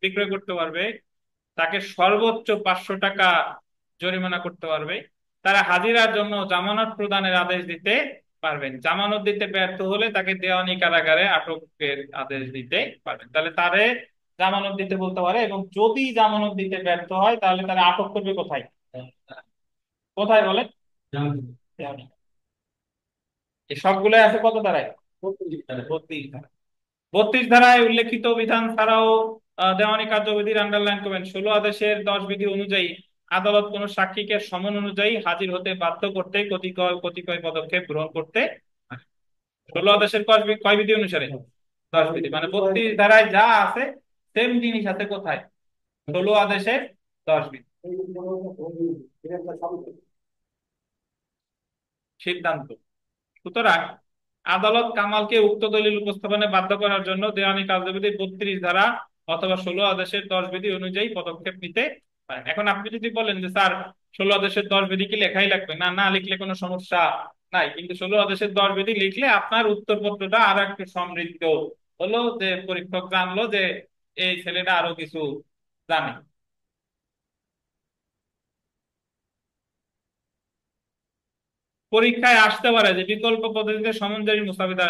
বিক্রয় করতে পারবে? তাকে সর্বোচ্চ 500 টাকা জরিমানা করতে পারবে। তারা হাজিরার জন্য জামানত প্রদানের আদেশ দিতে পারবেন। জামানত দিতে ব্যর্থ হলে তাকে দেওয়ানি কারাগারে আটকের আদেশ দিতে পারবেন। তাহলে তারে জামানত দিতে বলতে পারে, এবং যদি জামানত দিতে ব্যর্থ হয় তাহলে তারা আটক করবে কোথায়? কোথায় বলে? দেওয়ানি। এই সবগুলোই আছে কত ধারায়? 32 ধারায়। 32 ধারায় উল্লেখিত বিধান ছাড়াও দেওয়ানি কার্যবিধির আন্ডারলাইন করবেন, 16 আদেশের 10 বিধি অনুযায়ী আদালত কোন সাক্ষীকে সমন অনুযায়ী হাজির হতে বাধ্য করতে কতিপয় কতিপয় পদক্ষেপ গ্রহণ করতে পারে। 16 আদেশের কয় বিধি অনুসারে? 10 বিধি। মানে 32 ধারায় যা আছে সেম জিনিস আছে কোথায়? 16 আদেশের 10 বিধি। সিদ্ধান্ত। সুতরাং আদালত কামালকে উক্ত দলিল উপস্থাপনে বাধ্য করার জন্য দেওয়ানি কার্যবিধির 32 ধারা অথবা 16 আদেশের 10 বিধি অনুযায়ী পদক্ষেপ নিতে পারেন। এখন আপনি যদি বলেন যে স্যার 16 আদেশের 10 বিধি কি লেখাই লাগবে, না না লিখলে কোনো সমস্যা নাই, কিন্তু 16 আদেশের 10 বিধি লিখলে আপনার উত্তরপত্রটা আরো একটু সমৃদ্ধ হলো, যে পরীক্ষক জানলো যে এই ছেলেটা আরো কিছু জানে। পরীক্ষায় আসতে পারে যে বিকল্প পদ্ধতিতে সমনজারি মুস্তাফিদা।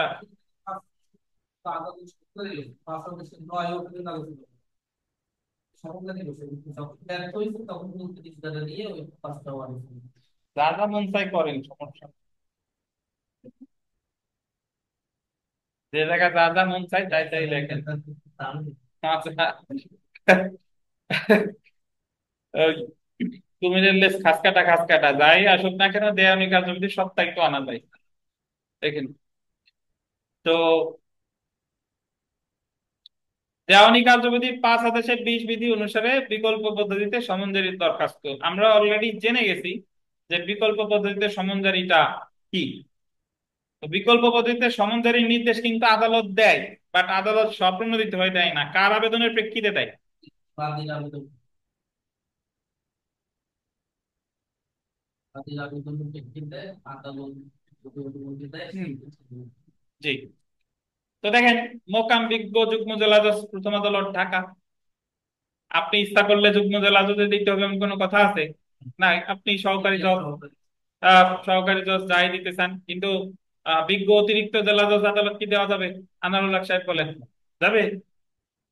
যা যা মন চাই করেন, সমস্যা নেই। যে জায়গায় যা যা মন চাই তাই তাই লেখেন। আচ্ছা, ওই কুমিরের লেজ খাস কাটা খাস কাটা, যাই আসুক না কেন দেওয়ানি কার্যবিধি সপ্তাহে একটু আনা যায়। দেখেন তো, দেওয়ানি কার্যবিধির 5 আদেশের 20 বিধি অনুসারে বিকল্প পদ্ধতিতে সমনজারির দরখাস্ত আমরা অলরেডি জেনে গেছি যে বিকল্প পদ্ধতিতে সমনজারিটা কি। তো বিকল্প পদ্ধতিতে সমনজারির নির্দেশ কিন্তু আদালত দেয়, বাট আদালত স্বপ্রণোদিত হয়ে দেয় না, কার আবেদনের প্রেক্ষিতে দেয়? বাদীর আবেদন, বাদীর আবেদনের প্রেক্ষিতে আদালত যদি অনুমতি দেয় হুম, সেক্ষেত্রে। জি। তো দেখেন, মোকাম বিজ্ঞ যুগ্ম জেলা জজ প্রথম আদালত ঢাকা, আপনি ইচ্ছা করলে যুগ্ম জেলা জজে দিতে হবে এমন কোনো কথা আছে? না, আপনি সহকারী জজ, সহকারী জজ যাই দিতে চান, কিন্তু বিজ্ঞ অতিরিক্ত জেলা জজ আদালত কি দেওয়া যাবে? আনারুল হক সাহেব বলেন, যাবে?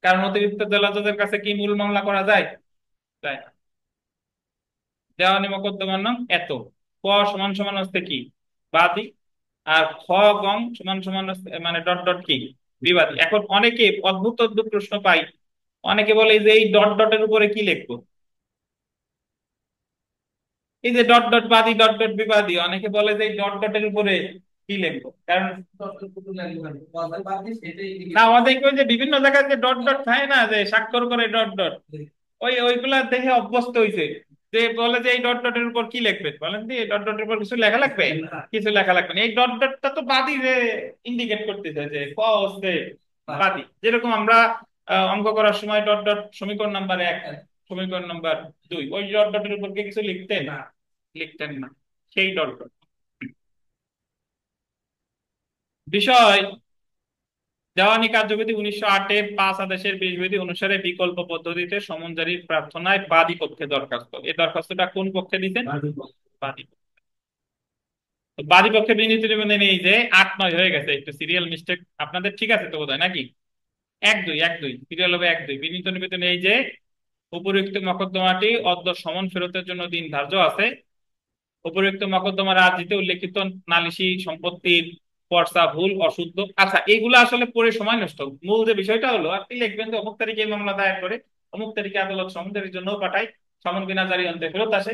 কারণ অতিরিক্ত জেলা জজের কাছে কি মূল মামলা করা যায়? যায় না। দেওয়ানি মোকদ্দমার নাম এত, ক সমান সমান হচ্ছে কি? বাদী। আর খ গং সমান সমান হচ্ছে মানে ডট ডট কি? বিবাদী। এখন অনেকে অদ্ভুত অদ্ভুত প্রশ্ন পাই, অনেকে বলে যে এই ডট ডটের উপরে কি লিখবো, এই যে ডট ডট বাদী ডট ডট বিবাদী, অনেকে বলে যে এই ডট ডটের উপরে কি লিখবো, কারণ ততটুকু লাগবে না, কথায় বাদী সেটাই না আমাদের ওই যে বিভিন্ন জায়গায় যে ডট ডট থাকে না, যে স্বাক্ষর করে ডট ডট, ওইগুলা দেখে অভ্যস্ত হইছে, যে বলে যে এই ডট ডটের উপর কি লিখবেন, বলেন যে এই ডট ডটের উপর কিছু লেখা লাগবে, কিছু লেখা লাগবে না। এই ডট ডটটা তো বাদী যে ইন্ডিকেট করতেছে যে ক হচ্ছে বাদী, যেরকম আমরা অঙ্ক করার সময় ডট ডট সমীকরণ নাম্বার 1, সমীকরণ নাম্বার 2, ওই ডট ডটের উপর কি কিছু লিখতেন? লিখতেন না, সেই ডট ডট। বিষয়, দেওয়ানি কার্যবিধি 1908-এর 5 আদেশের 20 বিধি অনুসারে বিকল্প পদ্ধতিতে সমন জারির প্রার্থনায় বাদী পক্ষে দরখাস্ত, এই দরখাস্তটা কোন পক্ষে দিতেন? বাদী। বাদী। তো বাদী পক্ষে বিনীত নিবেদন এই যে 8-9 হয়ে গেছে, একটু সিরিয়াল মিস্টেক আপনাদের, ঠিক আছে তো বোধহয় নাকি? 1-2 সিরিয়াল হবে 1-2। বিনীত নিবেদন এই যে উপরিউক্ত মকদ্দমাটি অদ্য সমন ফেরতের জন্য দিন ধার্য আছে। উপরিউক্ত মকদ্দমার আর্জিতে উল্লেখিত নালিশি সম্পত্তির পর্চা ভুল অশুদ্ধ। আচ্ছা, এগুলো আসলে পড়ে সময় নষ্ট, মূল যে বিষয়টা হলো আপনি লিখবেন যে অমুক তারিখে এই মামলা দায়ের করে অমুক তারিখে আদালত সমনজারির জন্য পাঠাই, সমন বিনা জারি অন্তে ফেরত আসে,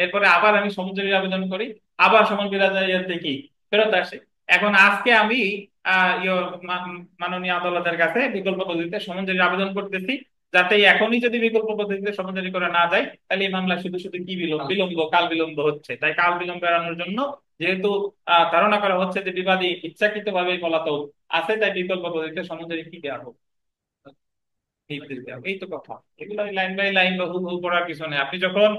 এরপরে আবার আমি সমনজারির আবেদন করি, আবার সমন বিনা জারি অন্তে কি ফেরত আসে। এখন আজকে আমি মাননীয় আদালতের কাছে বিকল্প পদ্ধতিতে সমনজারির আবেদন করতেছি, যাতে এখনই যদি বিকল্প পদ্ধতিতে সমঝোতা করা না যায় তাহলে এই মামলা শুধু শুধু কি বিলম্ব বিলম্ব কাল বিলম্ব হচ্ছে। তাই কাল বিলম্ব এড়ানোর জন্য, যেহেতু ধারণা করা হচ্ছে যে বিবাদী ইচ্ছাকৃতভাবে পলাতক আছে, তাই বিকল্প পদ্ধতিতে সমঝোতা কি দেওয়া হোক, নির্দেশ দেওয়া হোক। এই তো কথা, এগুলো লাইন বাই লাইন বা হুবহু পড়ার কিছু নেই। আপনি যখন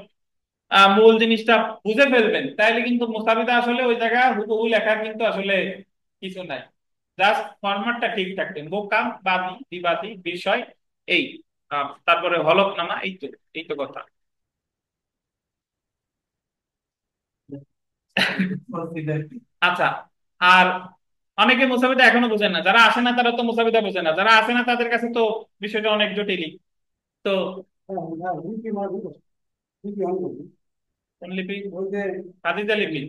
মূল জিনিসটা বুঝে ফেলবেন তাইলে কিন্তু মুস্তাফিদা আসলে ওই জায়গায় হুবহু লেখার কিন্তু আসলে কিছু নাই, জাস্ট ফরম্যাটটা ঠিক থাকবে, মোকাম বাদী বিবাদী বিষয়, এই তারপরে হলফনামা, এই তো, এই তো কথা। আচ্ছা, আর অনেকে মুসাফিদা এখনো বোঝেন না, যারা আসে না তারা তো মুসাফিদা বোঝে না, যারা আসে না তাদের কাছে তো বিষয়টা অনেক জটিলই। তো কোন লিপি? কাদিদা লিপি।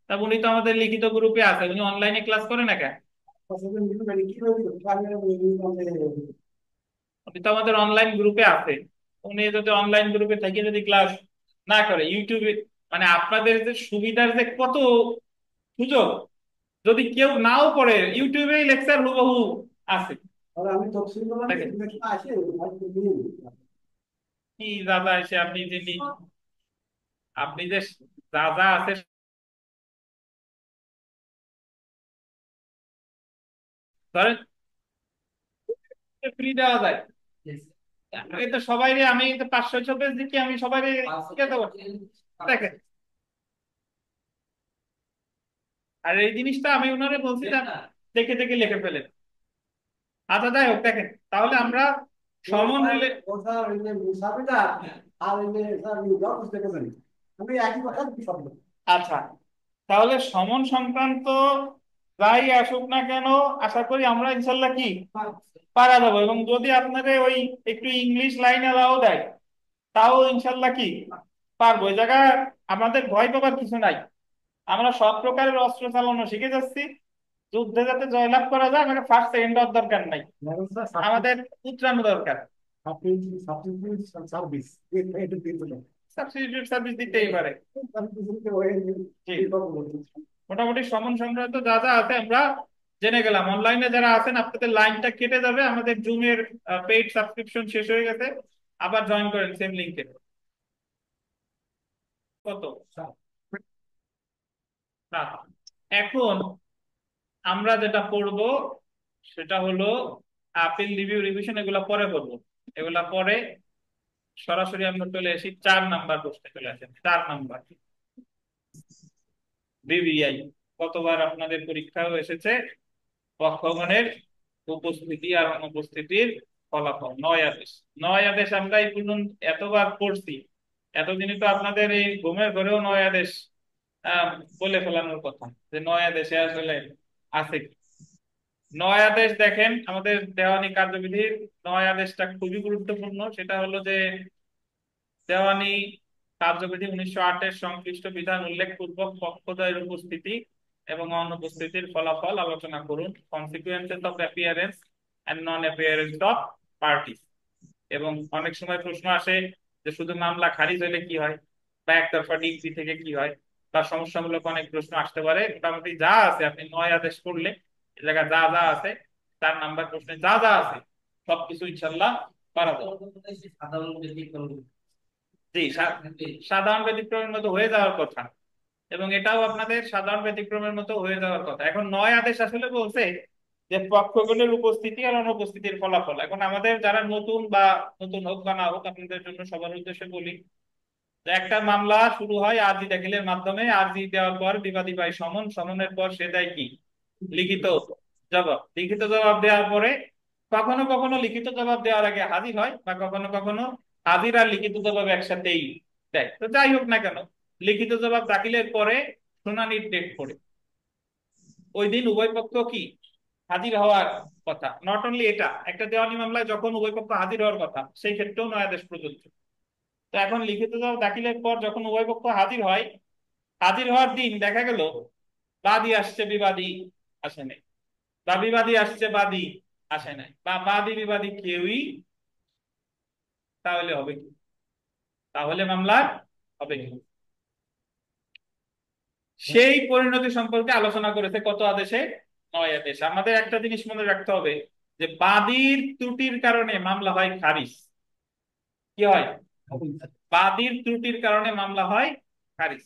তা উনি তো আমাদের লিখিত গ্রুপে আছে, উনি অনলাইনে ক্লাস করে না কেন? উনি তো আমাদের অনলাইন গ্রুপে আছে, উনি যদি অনলাইন গ্রুপে থেকে যদি ক্লাস না করে ইউটিউবে, মানে আপনাদের যে সুবিধার যে কত সুযোগ, যদি কেউ নাও পড়ে ইউটিউবে লেকচার হুবহু আছে। দেখেন কি দাদা এসে আপনি যে আপনি যে যা যা আছে ধরেন ফ্রি দেওয়া যায়, এই তো সবাই আমি তো 500-600 পেজ দিচ্ছি, আমি সবাই দেবো। দেখেন, আর এই জিনিসটা আমি ওনারে বলছিলাম দেখে দেখে লিখে ফেলেন। আচ্ছা যাই হোক, দেখেন তাহলে আমরা সমন হলে, আচ্ছা তাহলে সমন সংক্রান্ত যাই আসুক না কেন, আশা করি আমরা ইনশাল্লাহ কি পারা যাবো, এবং যদি আপনাদের ওই একটু ইংলিশ লাইন এলাও দেয় তাও ইনশাল্লাহ কি পারবো। ওই জায়গায় আমাদের ভয় পাবার কিছু নাই, আমরা সব প্রকারের অস্ত্র চালানো শিখে যাচ্ছি, যুদ্ধে যাতে জয়লাভ করা যায় আমাকে ফার্স্ট সেকেন্ড হওয়ার দরকার নাই, আমাদের উতরানো দরকার। সাবস্টিটিউট সার্ভিস দিতেই পারে। জি, মোটামুটি সমন সংক্রান্ত যা যা আছে আমরা জেনে গেলাম। অনলাইনে যারা আছেন আপনাদের লাইনটা কেটে যাবে, আমাদের জুমের পেইড সাবস্ক্রিপশন শেষ হয়ে গেছে, আবার জয়েন করেন সেম লিংকে। কত? 7। এখন আমরা যেটা পড়বো সেটা হলো আপিল, রিভিউ, রিভিশন, এগুলা পরে পড়বো। এগুলা পরে সরাসরি আমরা চলে আসি 4 নাম্বার প্রশ্নে, চলে আসেন 4 নাম্বার বিবিআই। কতবার আপনাদের পরীক্ষাও এসেছে পক্ষগণের উপস্থিতি আর অনুপস্থিতির ফলাফল। 9 আদেশ। 9 আদেশ আমরা এই পর্যন্ত এতবার পড়ছি, এতদিনে তো আপনাদের এই ঘুমের ঘরেও 9 আদেশ আহ বলে ফেলানোর কথা যে 9 আদেশে আসলে আছে কি। 9 আদেশ দেখেন, আমাদের দেওয়ানি কার্যবিধির 9 আদেশটা খুবই গুরুত্বপূর্ণ। সেটা হলো যে দেওয়ানি কার্যবিধি 1908-এর সংশ্লিষ্ট বিধান উল্লেখপূর্বক পক্ষদ্বয়ের উপস্থিতি এবং অনুপস্থিতির ফলাফল আলোচনা করুন। Consequences of appearance and non appearance of parties. এবং অনেক সময় প্রশ্ন আসে যে শুধু মামলা খারিজ হলে কি হয়, বা একতরফা ডিগ্রি থেকে কি হয়, বা সমস্যামূলক অনেক প্রশ্ন আসতে পারে। মোটামুটি যা আছে আপনি 9 আদেশ করলে এ জায়গায় যা যা আছে 4 নাম্বার প্রশ্নে যা যা আছে সবকিছু ইনশাল্লাহ পারা যাবে। সাধারণ ব্যতিক্রম। জি, সাধারণ ব্যতিক্রমের মতো হয়ে যাওয়ার কথা, এবং এটাও আপনাদের সাধারণ ব্যতিক্রমের মতো হয়ে যাওয়ার কথা। এখন 9 আদেশ আসলে বলছে যে পক্ষগণের উপস্থিতি আর অনুপস্থিতির ফলাফল। এখন আমাদের যারা নতুন, বা নতুন হোক বা না হোক, আপনাদের জন্য সবার উদ্দেশ্যে বলি যে একটা মামলা শুরু হয় আরজি দাখিলের মাধ্যমে। আরজি দেওয়ার পর বিবাদী পায় সমন, সমনের পর সে দেয় কি? লিখিত জবাব। লিখিত জবাব দেওয়ার পরে কখনো কখনো লিখিত জবাব দেওয়ার আগে হাজির হয়, বা কখনো কখনো হাজির আর লিখিত জবাব একসাথেই দেয়। তো যাই হোক না কেন, লিখিত জবাব দাখিলের পরে শুনানির ডেট পড়ে, ওই দিন উভয় পক্ষ কি হাজির হওয়ার কথা। নট অনলি এটা, একটা দেওয়ানি মামলায় যখন উভয় পক্ষ হাজির হওয়ার কথা সেই ক্ষেত্রেও 9 আদেশ প্রযোজ্য। তো এখন লিখিত জবাব দাখিলের পর যখন উভয় পক্ষ হাজির হয়, হাজির হওয়ার দিন দেখা গেল বাদী আসছে, বিবাদী আসে নাই, বা বিবাদী আসছে, বাদী আসে নাই, বা বাদী বিবাদী কেউই, তাহলে হবে কি? তাহলে মামলা হবে কি? সেই পরিণতি সম্পর্কে আলোচনা করেছে কত আদেশে? 9 আদেশ। আমাদের একটা জিনিস মনে রাখতে হবে যে বাদীর ত্রুটির কারণে মামলা হয় খারিজ। কি হয়? বাদীর ত্রুটির কারণে মামলা হয় খারিজ।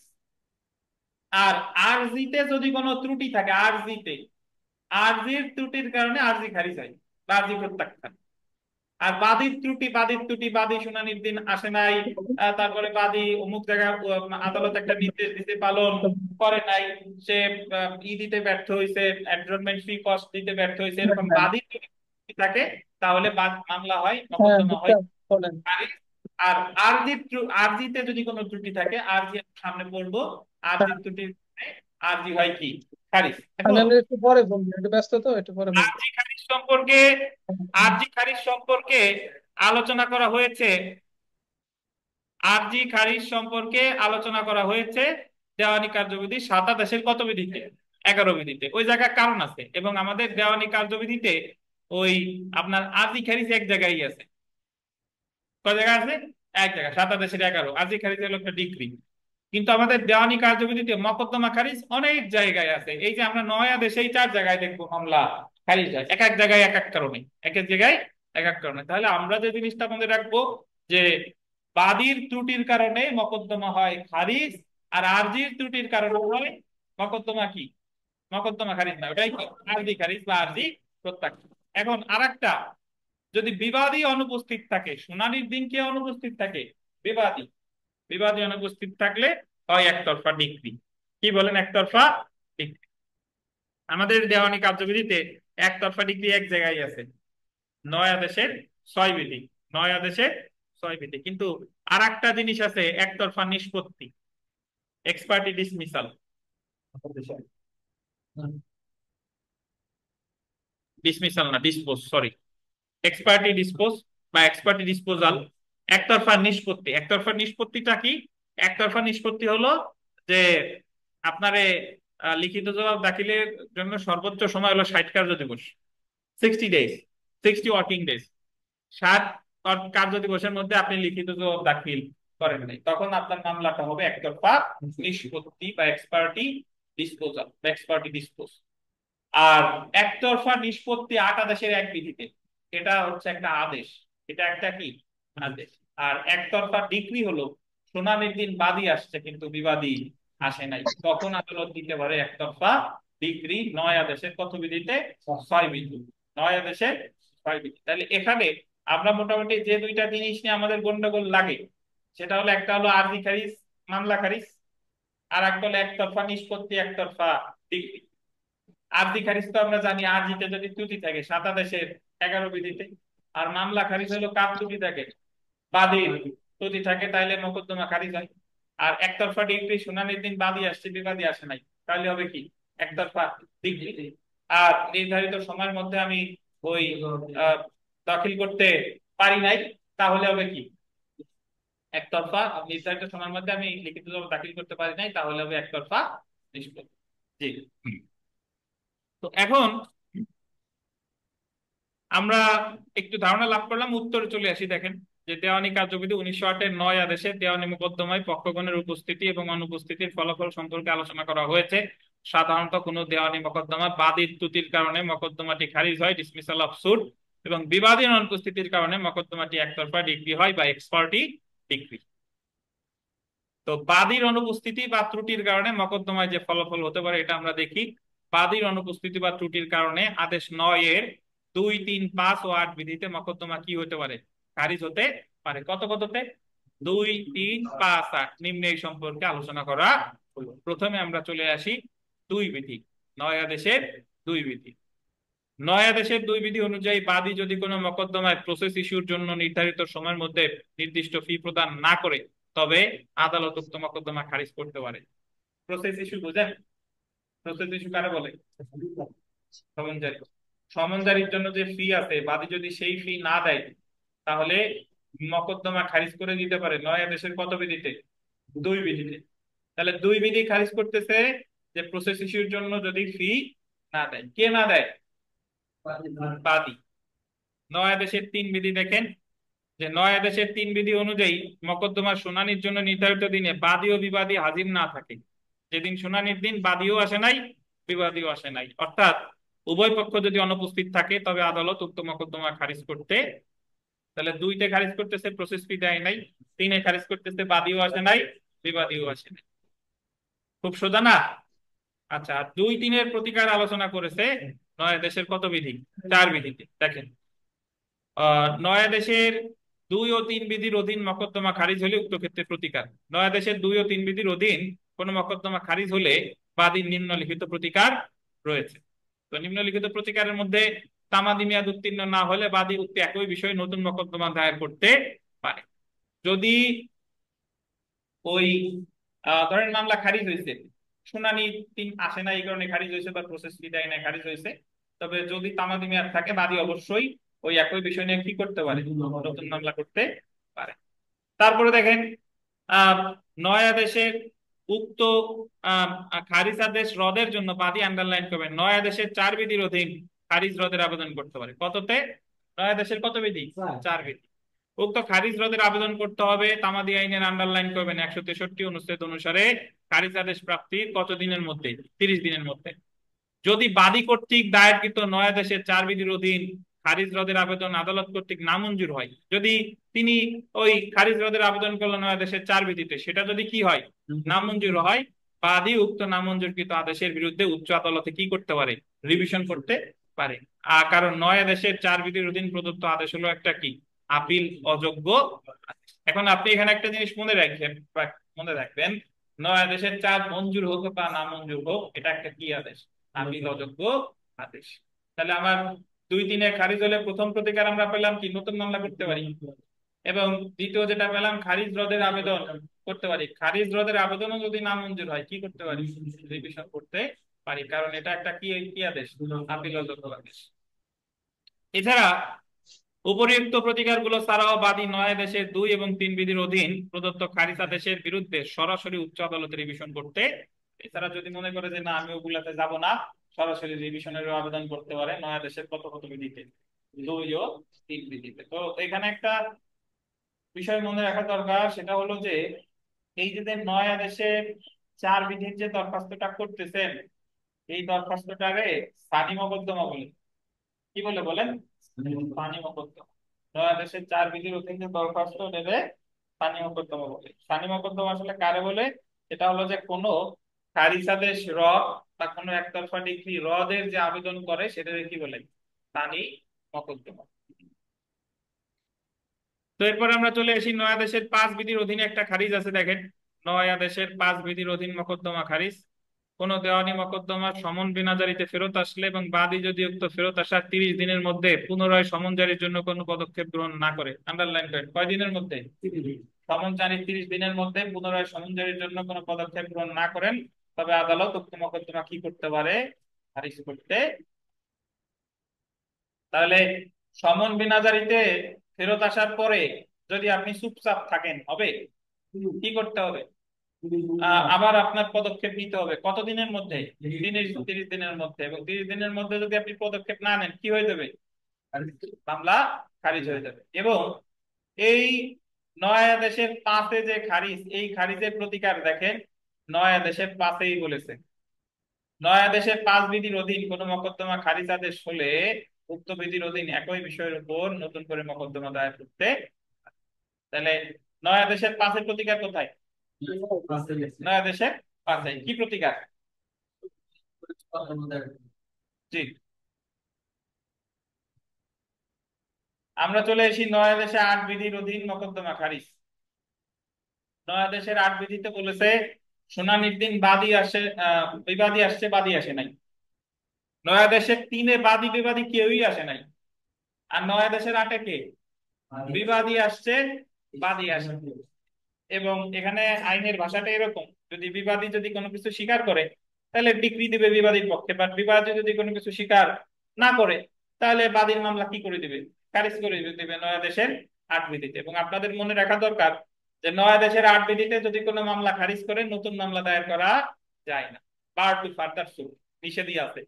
আর আরজিতে যদি কোনো ত্রুটি থাকে, আরজিতে, আরজির ত্রুটির কারণে আরজি খারিজ হয় বা আরজি প্রত্যাখ্যান। আর বাদীর ত্রুটি, বাদীর ত্রুটি, বাদী শুনানির দিন আসে নাই, তারপরে বাদী অমুক জায়গায় আদালত একটা নির্দেশ দিতে পালন করে নাই, সে ই দিতে ব্যর্থ হয়েছে, অ্যাডজর্নমেন্ট ফি কস্ট দিতে ব্যর্থ হয়েছে, এরকম বাদীর যদি ত্রুটি থাকে তাহলে মামলা হয়, হ্যাঁ, মোকদ্দমা হয় বুঝলাম, বলেন। খারিজ। আর আরজিতে যদি কোনো ত্রুটি থাকে, আরজি সামনে পড়বো, হ্যাঁ, আরজির ত্রুটির কারণে আরজি হয় কি? খারিজ। আমি এখন আমি একটু পরে বলবো, একটু ব্যস্ত তো, একটু পরে বলবো। আরজি খারিজ সম্পর্কে, আরজি খারিজ সম্পর্কে আলোচনা করা হয়েছে। আরজি খারিজ সম্পর্কে আলোচনা করা হয়েছে দেওয়ানি কার্যবিধি 7 আদেশের কত বিধিতে? 11 বিধিতে। ওই জায়গায় কারণ আছে, এবং আমাদের দেওয়ানি কার্যবিধিতে ওই আপনার আরজি খারিজ এক জায়গায় আছে। কয় জায়গায় আছে? এক জায়গায়। 7 আদেশের 11। আরজি খারিজ হলো একটা ডিগ্রি। কিন্তু আমাদের দেওয়ানি কার্যবিধিতে মকদ্দমা খারিজ অনেক জায়গায় আছে। এই যে আমরা 9 আদেশে এই 4 জায়গায় দেখবো মামলা খারিজ হয়, এক এক জায়গায় এক এক কারণে, এক এক জায়গায় এক এক কারণে। তাহলে আমরা যে জিনিসটা মনে রাখবো যে বাদীর ত্রুটির কারণে মকদ্দমা হয় খারিজ, আর আরজির ত্রুটির কারণে হয় মকদ্দমা কি? মকদ্দমা খারিজ না, ওটাই কি? আরজি খারিজ বা আরজি প্রত্যাখ্যান। এখন আরেকটা, যদি বিবাদী অনুপস্থিত থাকে, শুনানির দিন কে অনুপস্থিত থাকে? বিবাদী। বিবাদী অনুপস্থিত থাকলে হয় একতরফা ডিক্রি। কি বলেন? একতরফা ডিক্রি। আমাদের দেওয়ানি কার্যবিধিতে একতরফা ডিক্রি এক জায়গায় আছে, 9 আদেশের 6 বিধি। 9 আদেশের 6 বিধি। কিন্তু আর একটা জিনিস আছে, একতরফা নিষ্পত্তি, এক্সপার্টি ডিসমিসাল। ডিসমিসাল না, ডিসপোজ, সরি, এক্সপার্টি ডিসপোজ বা এক্সপার্টি ডিসপোজাল। একতরফা নিষ্পত্তি। একতরফা নিষ্পত্তিটা কি? একতরফা নিষ্পত্তি হলো যে আপনারে লিখিত জবাব দাখিলের জন্য সর্বোচ্চ সময় হলো 60 কার্য দিবস, 60 ডেজ, 60 ওয়ার্কিং ডেজ। 60 কার্য দিবসের মধ্যে আপনি লিখিত জবাব দাখিল করেন নাই, তখন আপনার মামলাটা হবে একতরফা নিষ্পত্তি বা এক্সপার্টি ডিসপোজাল বা এক্সপার্টি ডিসপোজ। আর একতরফা নিষ্পত্তি ৮ আদেশের এক বিধিতে, এটা হচ্ছে একটা আদেশ, এটা একটা কি আদেশ। আর একতরফা ডিক্রি হলো শুনানির দিন বাদী আসছে কিন্তু বিবাদী আসে নাই, তখন আদালত দিতে পারে একতরফা ডিক্রি ৯ আদেশের কত বিধিতে, ৬ বিধি, ৯ আদেশের ৬ বিধি। তাহলে এখানে আমরা মোটামুটি যে দুইটা জিনিস নিয়ে আমাদের গন্ডগোল লাগে, সেটা হলো একটা হলো আরজি খারিজ, মামলা খারিজ, আর একটা হলো একতরফা নিষ্পত্তি একতরফা ডিক্রি। আরজি খারিজ তো আমরা জানি, আরজিতে যদি ত্রুটি থাকে ৭ আদেশের ১১ বিধিতে, আর মামলা খারিজ হলো কার ত্রুটি থাকে, বাদীর ত্রুটি থাকে, তাইলে মোকদ্দমা খারিজ হয়। আর একতরফা ডিগ্রি শুনানির দিন বাদী আসছে বিবাদী আসে নাই, তাহলে হবে কি একতরফা ডিগ্রি। আর নির্ধারিত সময়ের মধ্যে আমি ওই আহ, দাখিল করতে পারি নাই, তাহলে হবে কি একতরফা। নির্ধারিত সময়ের মধ্যে আমি লিখিত জবাব দাখিল করতে পারি নাই, তাহলে হবে একতরফা নিষ্পত্তি। জি। তো এখন আমরা একটু ধারণা লাভ করলাম, উত্তরে চলে আসি। দেখেন যে দেওয়ানি কার্যবিধি ১৯০৮-এর ৯ আদেশে দেওয়ানি মোকদ্দমায় পক্ষগণের উপস্থিতি এবং অনুপস্থিতির ফলাফল সম্পর্কে আলোচনা করা হয়েছে। সাধারণত কোনো দেওয়ানি মোকদ্দমা বাদীর ত্রুটির কারণে মোকদ্দমাটি খারিজ হয়, ডিসমিসাল অফ সুট, এবং বিবাদীর অনুপস্থিতির কারণে মোকদ্দমাটি একতরফা ডিগ্রি হয় বা এক্সপার্টি ডিগ্রি। তো বাদীর অনুপস্থিতি বা ত্রুটির কারণে মোকদ্দমায় যে ফলাফল হতে পারে এটা আমরা দেখি। বাদীর অনুপস্থিতি বা ত্রুটির কারণে আদেশ ৯-এর ২, ৩, ৫ ও ৮ বিধিতে মোকদ্দমা কি হতে পারে, খারিজ হতে পারে। কত কততে, ২, ৩, ৫, ৮ নিম্নে এই সম্পর্কে আলোচনা করা হলো। প্রথমে আমরা চলে আসি ২ বিধি, ৯ আদেশের ২ বিধি। ৯ আদেশের ২ বিধি অনুযায়ী বাদী যদি কোনো মোকদ্দমায় প্রসেস ইস্যুর জন্য নির্ধারিত সময়ের মধ্যে নির্দিষ্ট ফি প্রদান না করে, তবে আদালত উক্ত মোকদ্দমা খারিজ করতে পারে। প্রসেস ইস্যু বুঝেন? প্রসেস ইস্যু কারে বলে? সমনজারি। সমনজারির জন্য যে ফি আছে, বাদী যদি সেই ফি না দেয়, তাহলে মোকদ্দমা খারিজ করে দিতে পারে ৯ আদেশের কত বিধিতে, ২ বিধিতে। তাহলে ২ বিধি খারিজ করতেছে যে প্রসেস ইস্যুর জন্য যদি ফি না দেয়। কে না দেয়? বাদী। ৯ আদেশের ৩ বিধি দেখেন যে ৯ আদেশের ৩ বিধি অনুযায়ী মোকদ্দমার শুনানির জন্য নির্ধারিত দিনে বাদী ও বিবাদী হাজির না থাকে, যেদিন শুনানির দিন বাদীও আসে নাই বিবাদীও আসে নাই, অর্থাৎ উভয় পক্ষ যদি অনুপস্থিত থাকে, তবে আদালত উক্ত মোকদ্দমা খারিজ করতে, তাহলে ২-তে খারিজ করতেছে প্রসেস ফি দেয় নাই, ৩-এ খারিজ করতেছে বাদীও আসে নাই বিবাদীও আসে নাই। খুব সোজা না? আচ্ছা, আর ২-৩-এর প্রতিকার আলোচনা করেছে ৯ আদেশের কত বিধি, ৪ বিধিতে। দেখেন ৯ আদেশের ২ ও ৩ বিধির অধীন মোকদ্দমা খারিজ হলে উক্ত ক্ষেত্রে প্রতিকার। ৯ আদেশের ২ ও ৩ বিধির অধীন কোন মোকদ্দমা খারিজ হলে বাদীর নিম্নলিখিত প্রতিকার রয়েছে। তো নিম্নলিখিত প্রতিকারের মধ্যে তামাদি মেয়াদ উত্তীর্ণ না হলে বাদী উক্ত একই বিষয়ে নতুন মোকদ্দমা দায়ের করতে পারে। যদি ওই ধরেন মামলা খারিজ হয়েছে, শুনানি দিন আসে না এই কারণে খারিজ হয়েছে, বা প্রসেস ফি দেয় না খারিজ হয়েছে, তবে যদি তামাদি মেয়াদ থাকে বাদী অবশ্যই ওই একই বিষয় নিয়ে কি করতে পারে, নতুন মামলা করতে পারে। তারপরে দেখেন ৯ আদেশের উক্ত আহ, খারিজ আদেশ রদের জন্য বাদী আন্ডারলাইন করবেন ৯ আদেশের ৪ বিধির অধীন খারিজ রদের আবেদন করতে পারে। কততে? ৯ আদেশের কত বিধি, ৪ বিধি। উক্ত খারিজ রদের আবেদন করতে হবে, তামাদি আইনের আন্ডারলাইন করবেন ১৬৩ অনুচ্ছেদ অনুসারে খারিজ আদেশ প্রাপ্তির কত দিনের মধ্যে, ৩০ দিনের মধ্যে। যদি বাদী কর্তৃক দায়েরকৃত ৯ আদেশের ৪ বিধির অধীন খারিজ রদের আবেদন আদালত কর্তৃক নামঞ্জুর হয়, যদি তিনি ওই খারিজ রদের আবেদন করলো ৯ আদেশের ৪ বিধিতে, সেটা যদি কি হয়, নামঞ্জুর হয়, বাদী উক্ত নামঞ্জুরকৃত আদেশের বিরুদ্ধে উচ্চ আদালতে কি করতে পারে, রিভিশন করতে পারে। কারণ ৯ আদেশের ৪ বিধির অধীন প্রদত্ত আদেশ হলো একটা কি, আপিল অযোগ্য আদেশ। এখন আপনি এখানে একটা জিনিস মনে রাখবেন, মনে রাখবেন ৯ আদেশের ৪ মঞ্জুর হোক বা না মঞ্জুর হোক, এটা একটা কি আদেশ, আপিল অযোগ্য আদেশ। তাহলে আমার ২-৩-এ খারিজ হলে প্রথম প্রতিকার আমরা পেলাম কি, নতুন মামলা করতে পারি, এবং দ্বিতীয় যেটা পেলাম খারিজ রদের আবেদন করতে পারি। খারিজ রদের আবেদনও যদি না মঞ্জুর হয় কি করতে পারি, রিভিশন করতে পারি, কারণ এটা একটা কি কি আদেশ, আপিল অযোগ্য আদেশ। এছাড়া উপরিউক্ত প্রতিকারগুলো ছাড়াও বাদী ৯ আদেশের ২ এবং ৩ বিধির অধীন প্রদত্ত খারিজ আদেশের বিরুদ্ধে সরাসরি উচ্চ আদালতে রিভিশন করতে, এছাড়া যদি মনে করে যে না আমি ওগুলাতে যাব না, সরাসরি রিভিশনেরও আবেদন করতে পারে ৯ আদেশের কত কত বিধিতে, দুই ও তিন বিধিতে। তো এখানে একটা বিষয় মনে রাখা দরকার, সেটা হলো যে এই যে নয় আদেশের চার বিধির যে দরখাস্তটা করতেছেন, এই দরখাস্তটারে সানি মোকদ্দমা বলে। কি বলে বলেন? সানি মোকদ্দমা। নয় আদেশের চার বিধির অধীন যে দরখাস্ত নেবে, সানি মোকদ্দমা বলে। সানি মোকদ্দমা আসলে কারে বলে? এটা হলো যে কোনো খারিজ আদেশ রদ বা কোনো একতরফা ডিগ্রি রদের যে আবেদন করে সেটাকে কি বলে? সানি মোকদ্দমা। তো এরপর আমরা চলে আসি নয় আদেশের পাঁচ বিধির অধীনে একটা খারিজ আছে, দেখেন। নয় আদেশের পাঁচ বিধির অধীন মকদ্দমা খারিজ: কোন দেওয়ানি মকদ্দমার সমন বিনা জারিতে ফেরত আসলে এবং বাদী যদি উক্ত ফেরত আসার 30 দিনের মধ্যে পুনরায় সমন জারির জন্য কোনো পদক্ষেপ গ্রহণ না করে। আন্ডারলাইন করেন, কয় দিনের মধ্যে? সমন জারির 30 দিনের মধ্যে পুনরায় সমন জারির জন্য কোনো পদক্ষেপ গ্রহণ না করেন, তবে আদালত উক্ত মকদ্দমা কি করতে পারে? খারিজ করতে। তাহলে সমন বিনা জারিতে ফেরত আসার পরে যদি আপনি চুপচাপ থাকেন, হবে? কি করতে হবে? আবার আপনার পদক্ষেপ নিতে হবে। কত দিনের মধ্যে? 30 দিনের মধ্যে। এবং 30 দিনের মধ্যে যদি আপনি পদক্ষেপ না নেন, কি হয়ে যাবে? মামলা খারিজ হয়ে যাবে। এবং এই নয় আদেশের পাঁচে যে খারিজ, এই খারিজের প্রতিকার দেখেন, নয় আদেশের পাঁচেই বলেছে নয় আদেশের পাঁচ বিধির অধীন কোন মকদ্দমা খারিজ আদেশ হলে উক্ত বিধির অধীন একই বিষয়ের উপর নতুন করে মকদ্দমা দায়ের করতে। তাহলে নয় আদেশের পাঁচের প্রতিকার কোথায়? নয় আদেশের পাঁচে কি প্রতিকার? জি। আমরা চলে এসি নয় আদেশে আট বিধির অধীন মকদ্দমা খারিজ। নয় আদেশের আট বিধিতে বলেছে শুনানির দিন বাদী আসে, বিবাদী আসছে, বাদী আসে নাই। নয় আদেশের তিনে বাদী বিবাদী কেউই আসে নাই। আর নয় আদেশের আটে কে? বিবাদী আসছে, বাদী আসে। এবং এখানে আইনের ভাষাটা এরকম, যদি বিবাদী যদি কোনো কিছু স্বীকার করে তাহলে ডিক্রি দিবে বিবাদীর পক্ষে, বাট বিবাদী যদি কোনো কিছু স্বীকার না করে তাহলে বাদীর মামলা কি করে দিবে? খারিজ করে দিবে নয় আদেশের আট বিধিতে। এবং আপনাদের মনে রাখা দরকার যে নয় আদেশের আট বিধিতে যদি কোনো মামলা খারিজ করে নতুন মামলা দায়ের করা যায় না। বার টু ফার্দার সুট নিষেধই আছে।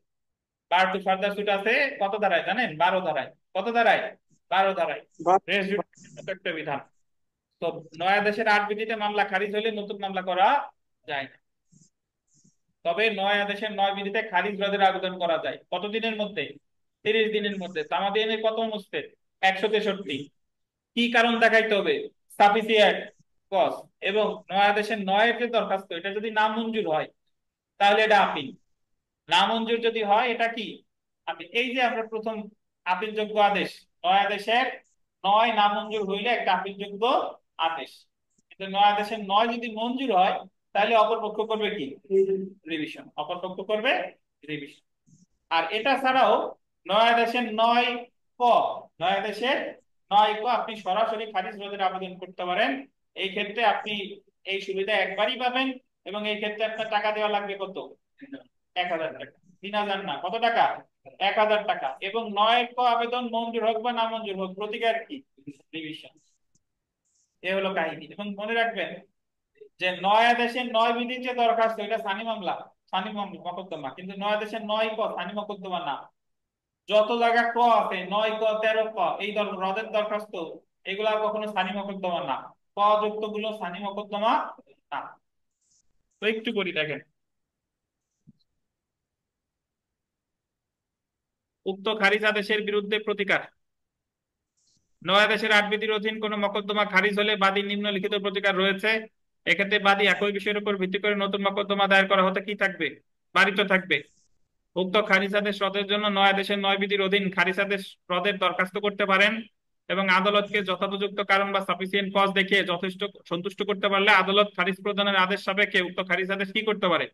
বার টু ফার্দার সুট আছে কত ধারায় জানেন? 12 ধারায়। কত ধারায়? 12 ধারায়। রেস জুডিশিয়াল মতো একটা বিধান। তো নয় আদেশের আট বিধিতে মামলা খারিজ হলে নতুন মামলা করা যায় না। তবে নয় আদেশের নয় বিধিতে খারিজ রদের আবেদন করা যায় কতদিনের মধ্যে? 30 দিনের মধ্যে। তামাদিনের কত অনুচ্ছেদ? 163। কি কারণ দেখাইতে হবে? Sufficient cause. এবং নয় আদেশের নয়ের যে দরখাস্ত, এটা যদি নামঞ্জুর হয় তাহলে এটা আপিল। নামঞ্জুর যদি হয় এটা কি? আপিল। এই যে আমরা প্রথম আপিলযোগ্য আদেশ, নয় আদেশের নয় নামঞ্জুর হইলে একটা আপিলযোগ্য আদেশ। কিন্তু নয় আদেশের নয় যদি মঞ্জুর হয় তাহলে অপরপক্ষ করবে কি? রিভিশন। অপরপক্ষ করবে রিভিশন। আর এটা ছাড়াও নয় আদেশের নয় ক, নয় আদেশের নয় ক আপনি সরাসরি খারিজ রোধের আবেদন করতে পারেন। এই ক্ষেত্রে আপনি এই সুবিধা একবারই পাবেন। এবং এই ক্ষেত্রে আপনার টাকা দেওয়া লাগবে কত? 1000 টাকা। 3000 না, কত টাকা? 1000 টাকা। এবং নয় ক আবেদন মঞ্জুর হোক বা না মঞ্জুর হোক, প্রতিকার কি? রিভিশন। এ হলো কাহিনী। এবং মনে রাখবেন যে নয় আদেশের নয় বিধির যে দরখাস্ত, এটা সানি মামলা, সানি মকদ্দমা। কিন্তু নয় আদেশের নয় ক সানি মকদ্দমা না। যত জায়গা ক আছে, 9 ক 13 ক, এই রদের দরখাস্ত, এগুলা কখনো সানি মকদ্দমা না। ক যুক্ত গুলো সানি মকদ্দমা না। তো একটু করি দেখেন, উক্ত খারিজ আদেশের বিরুদ্ধে প্রতিকার। নয় আদেশের আট বিধির অধীন কোন মকদ্দমা খারিজ হলে বাদী নিম্নলিখিত প্রতিকার রয়েছে। এক্ষেত্রে বাদী একই বিষয়ের উপর ভিত্তি করে নতুন মকদ্দমা দায়ের করা হতে কি থাকবে? বারিত থাকবে। উক্ত খারিজ আদেশ রদের জন্য নয় আদেশের নয় বিধির অধীন খারিজ আদেশ রদের দরখাস্ত করতে পারেন। এবং আদালতকে যথোপযুক্ত কারণ বা সাফিসিয়েন্ট কজ দেখিয়ে যথেষ্ট সন্তুষ্ট করতে পারলে আদালত খারিজ প্রদানের আদেশ সাপেক্ষে উক্ত খারিজ আদেশ কি করতে পারে?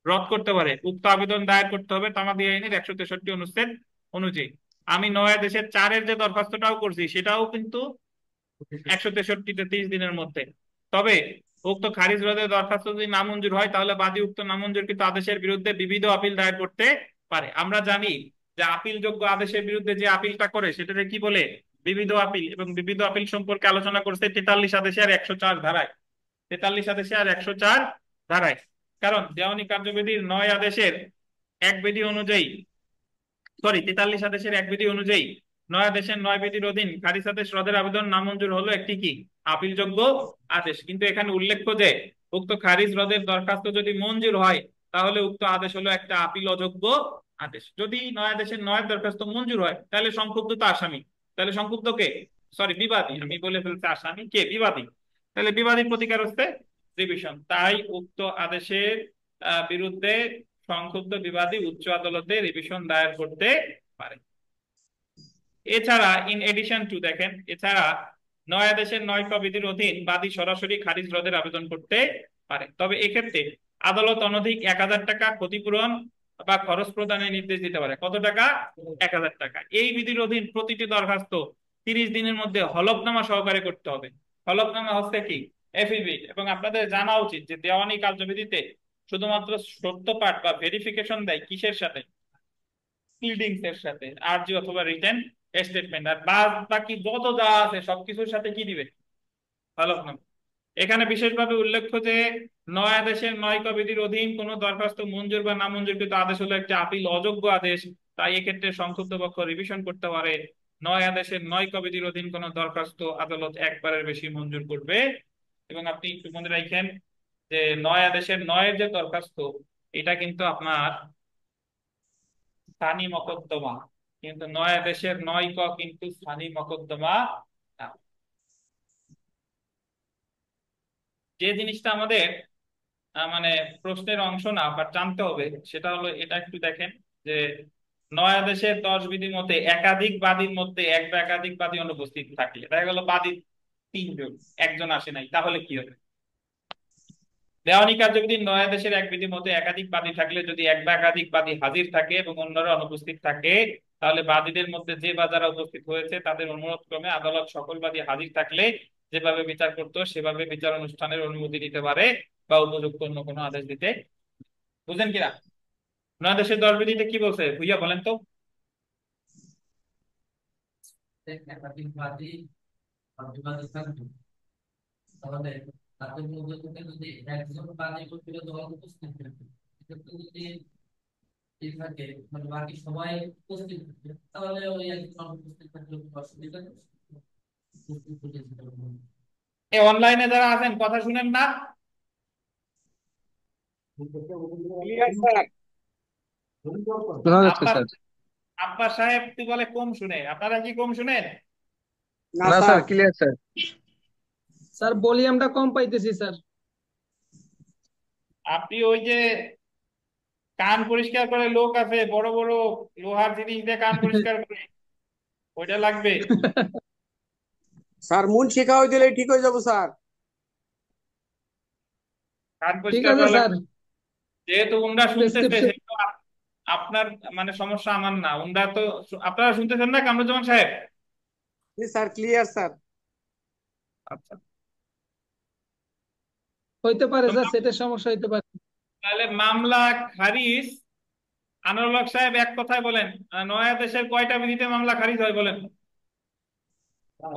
রদ করতে পারে। উক্ত আবেদন দায়ের করতে হবে তামাদি আইনের 163 অনুচ্ছেদ অনুযায়ী। আমি নয় আদেশের চারের যে দরখাস্তটাও করছি সেটাও কিন্তু 163-তে 30 দিনের মধ্যে। তবে উক্ত খারিজ রোধের দরখাস্ত যদি নামঞ্জুর হয় তাহলে বাদী উক্ত নামঞ্জুরকৃত আদেশের বিরুদ্ধে বিবিধ আপিল দায়ের করতে পারে। আমরা জানি যে আপিল যোগ্য আদেশের বিরুদ্ধে যে আপিলটা করে সেটাকে কি বলে? বিবিধ আপিল। এবং বিবিধ আপিল সম্পর্কে আলোচনা করছে 43 আদেশে আর 104 ধারায়। 43 আদেশে আর 104 ধারায়। কারণ দেওয়ানি কার্যবিধির নয় আদেশের এক বিধি অনুযায়ী, সরি 43 আদেশের এক বিধি অনুযায়ী নয় আদেশের নয় বিধির অধীন খারিজ আদেশ রদের আবেদন নামঞ্জুর হলো একটি কি আপিলযোগ্য আদেশ, কিন্তু এখানে উল্লেখ্য যে উক্ত খারিজ রদের দরখাস্ত যদি মঞ্জুর হয় তাহলে উক্ত আদেশ হলো একটা আপিল অযোগ্য আদেশ। যদি নয় আদেশের নয় দরখাস্ত মঞ্জুর হয় তাহলে সংক্ষুব্ধ তো আসামি, তাহলে সংক্ষুব্ধ কে, সরি বিবাদী, আমি বলে ফেলছি আসামি কে, বিবাদী। তাহলে বিবাদীর প্রতিকার হচ্ছে রিভিশন। তাই উক্ত আদেশের বিরুদ্ধে সংক্ষুব্ধ বিবাদী উচ্চ আদালতে রিভিশন দায়ের করতে পারে। এছাড়া ইন এডিশন টু দেখেন, এছাড়া নয় আদেশের নয় ক বিধির অধীন বাদী সরাসরি খারিজ রদের আবেদন করতে পারে, তবে এক্ষেত্রে আদালত অনধিক 1000 টাকা ক্ষতিপূরণ বা খরচ প্রদানের নির্দেশ দিতে পারে। কত টাকা? 1000 টাকা। এই বিধির অধীন প্রতিটি দরখাস্ত 30 দিনের মধ্যে হলফনামা সহকারে করতে হবে। হলফনামা হচ্ছে কি এফিডেভিট। এবং আপনাদের জানা উচিত যে দেওয়ানি কার্যবিধিতে শুধুমাত্র সত্যপাঠ বা ভেরিফিকেশন দেয় কিসের সাথে, প্লিডিংস এর সাথে, আরজি অথবা রিটেন স্টেটমেন্ট। আর বাদ বাকি যত যা আছে সবকিছুর সাথে কি দিবে, হলফনামা। এখানে বিশেষভাবে উল্লেখ্য যে নয় আদেশের নয় ক বিধির অধীন কোন দরখাস্ত মঞ্জুর বা নামঞ্জুরকৃত আদেশ হলো একটি আপিল অযোগ্য আদেশ, তাই এক্ষেত্রে সংক্ষুব্ধ পক্ষ রিভিশন করতে পারে। নয় আদেশের নয় ক বিধির অধীন কোন দরখাস্ত আদালত একবারের বেশি মঞ্জুর করবে। এবং আপনি একটু মনে রাখেন যে নয় আদেশের নয়ের যে দরখাস্ত, এটা কিন্তু আপনার স্থানী মকদ্দমা, কিন্তু নয় আদেশের নয় ক কিন্তু স্থানী মকদ্দমা না। যে জিনিসটা আমাদের মানে প্রশ্নের অংশ না, বাট জানতে হবে, সেটা হলো এটা একটু দেখেন যে নয় আদেশের 10 বিধির মধ্যে একাধিক বাদীর মধ্যে এক বা একাধিক বাদী অনুপস্থিত থাকলে, দেখা গেল বাদী 3 জন, একজন আসে নাই, তাহলে কি হবে? দেওয়ানি কার্যবিধি নয় আদেশের এক বিধির মধ্যে একাধিক বাদী থাকলে যদি এক বা একাধিক বাদী হাজির থাকে এবং অন্যরা অনুপস্থিত থাকে, তাহলে বাদীদের মধ্যে যে বা যারা উপস্থিত হয়েছে তাদের অনুরোধ ক্রমে আদালত সকল বাদী হাজির থাকলে যেভাবে বিচার করতো সেভাবে বিচার অনুষ্ঠানের অনুমতি দিতে পারে বা উপযুক্ত অন্য কোনো আদেশ দিতে। বুঝলেন কিনা? নয় দেশের 10 বিধিতে কি বলছে ভুইয়া বলেন তো? একাধিক বাদী বা বিবাদী থাকবে, তাহলে তাদের মধ্যে থেকে যদি একজন বাদী প্রতিরোধ উপস্থিত থাকে, সেক্ষেত্রে যদি ঠিক থাকে মানে বাকি সবাই উপস্থিত থাকে, তাহলে ওই একজন অনুপস্থিত থাকলে কোনো অসুবিধা নেই। উপস্থিত হতে যেতে হবে। এই অনলাইনে যারা আছেন কথা শুনেন না? Clear sir. শোনা যাচ্ছে আব্বাস স্যার। আব্বাস সাহেব তুই বলে কম শুনে, আপনারা কি কম শুনেন? না না sir, sir. Clear sir. Sir ভলিউমটা কম পাইতেছি স্যার। আপনি ওই যে কান পরিষ্কার করে লোক আছে বড় বড় লোহার জিনিস দিয়ে কান পরিষ্কার করে, ওইটা লাগবে। স্যার মন শেখা হয়ে দিলে ঠিক হয়ে যাবো স্যার। কান ঠিক পরিষ্কার আছে করা স্যার। লাগবে। যেহেতু উনরা শুনতেছে প্রেসক্রিপশন। সেহেতু আপনার মানে সমস্যা আমার না, উনরা তো আপনারা শুনতেছেন না কামরুজ্জামান সাহেব? জি স্যার, ক্লিয়ার স্যার। আচ্ছা, হইতে পারে তো স্যার, সেটের সমস্যা হইতে পারে। তাহলে মামলা খারিজ। আনোয়ার হক সাহেব এক কথায় বলেন, নয়া দেশের কয়টা বিধিতে মামলা খারিজ হয় বলেন? ও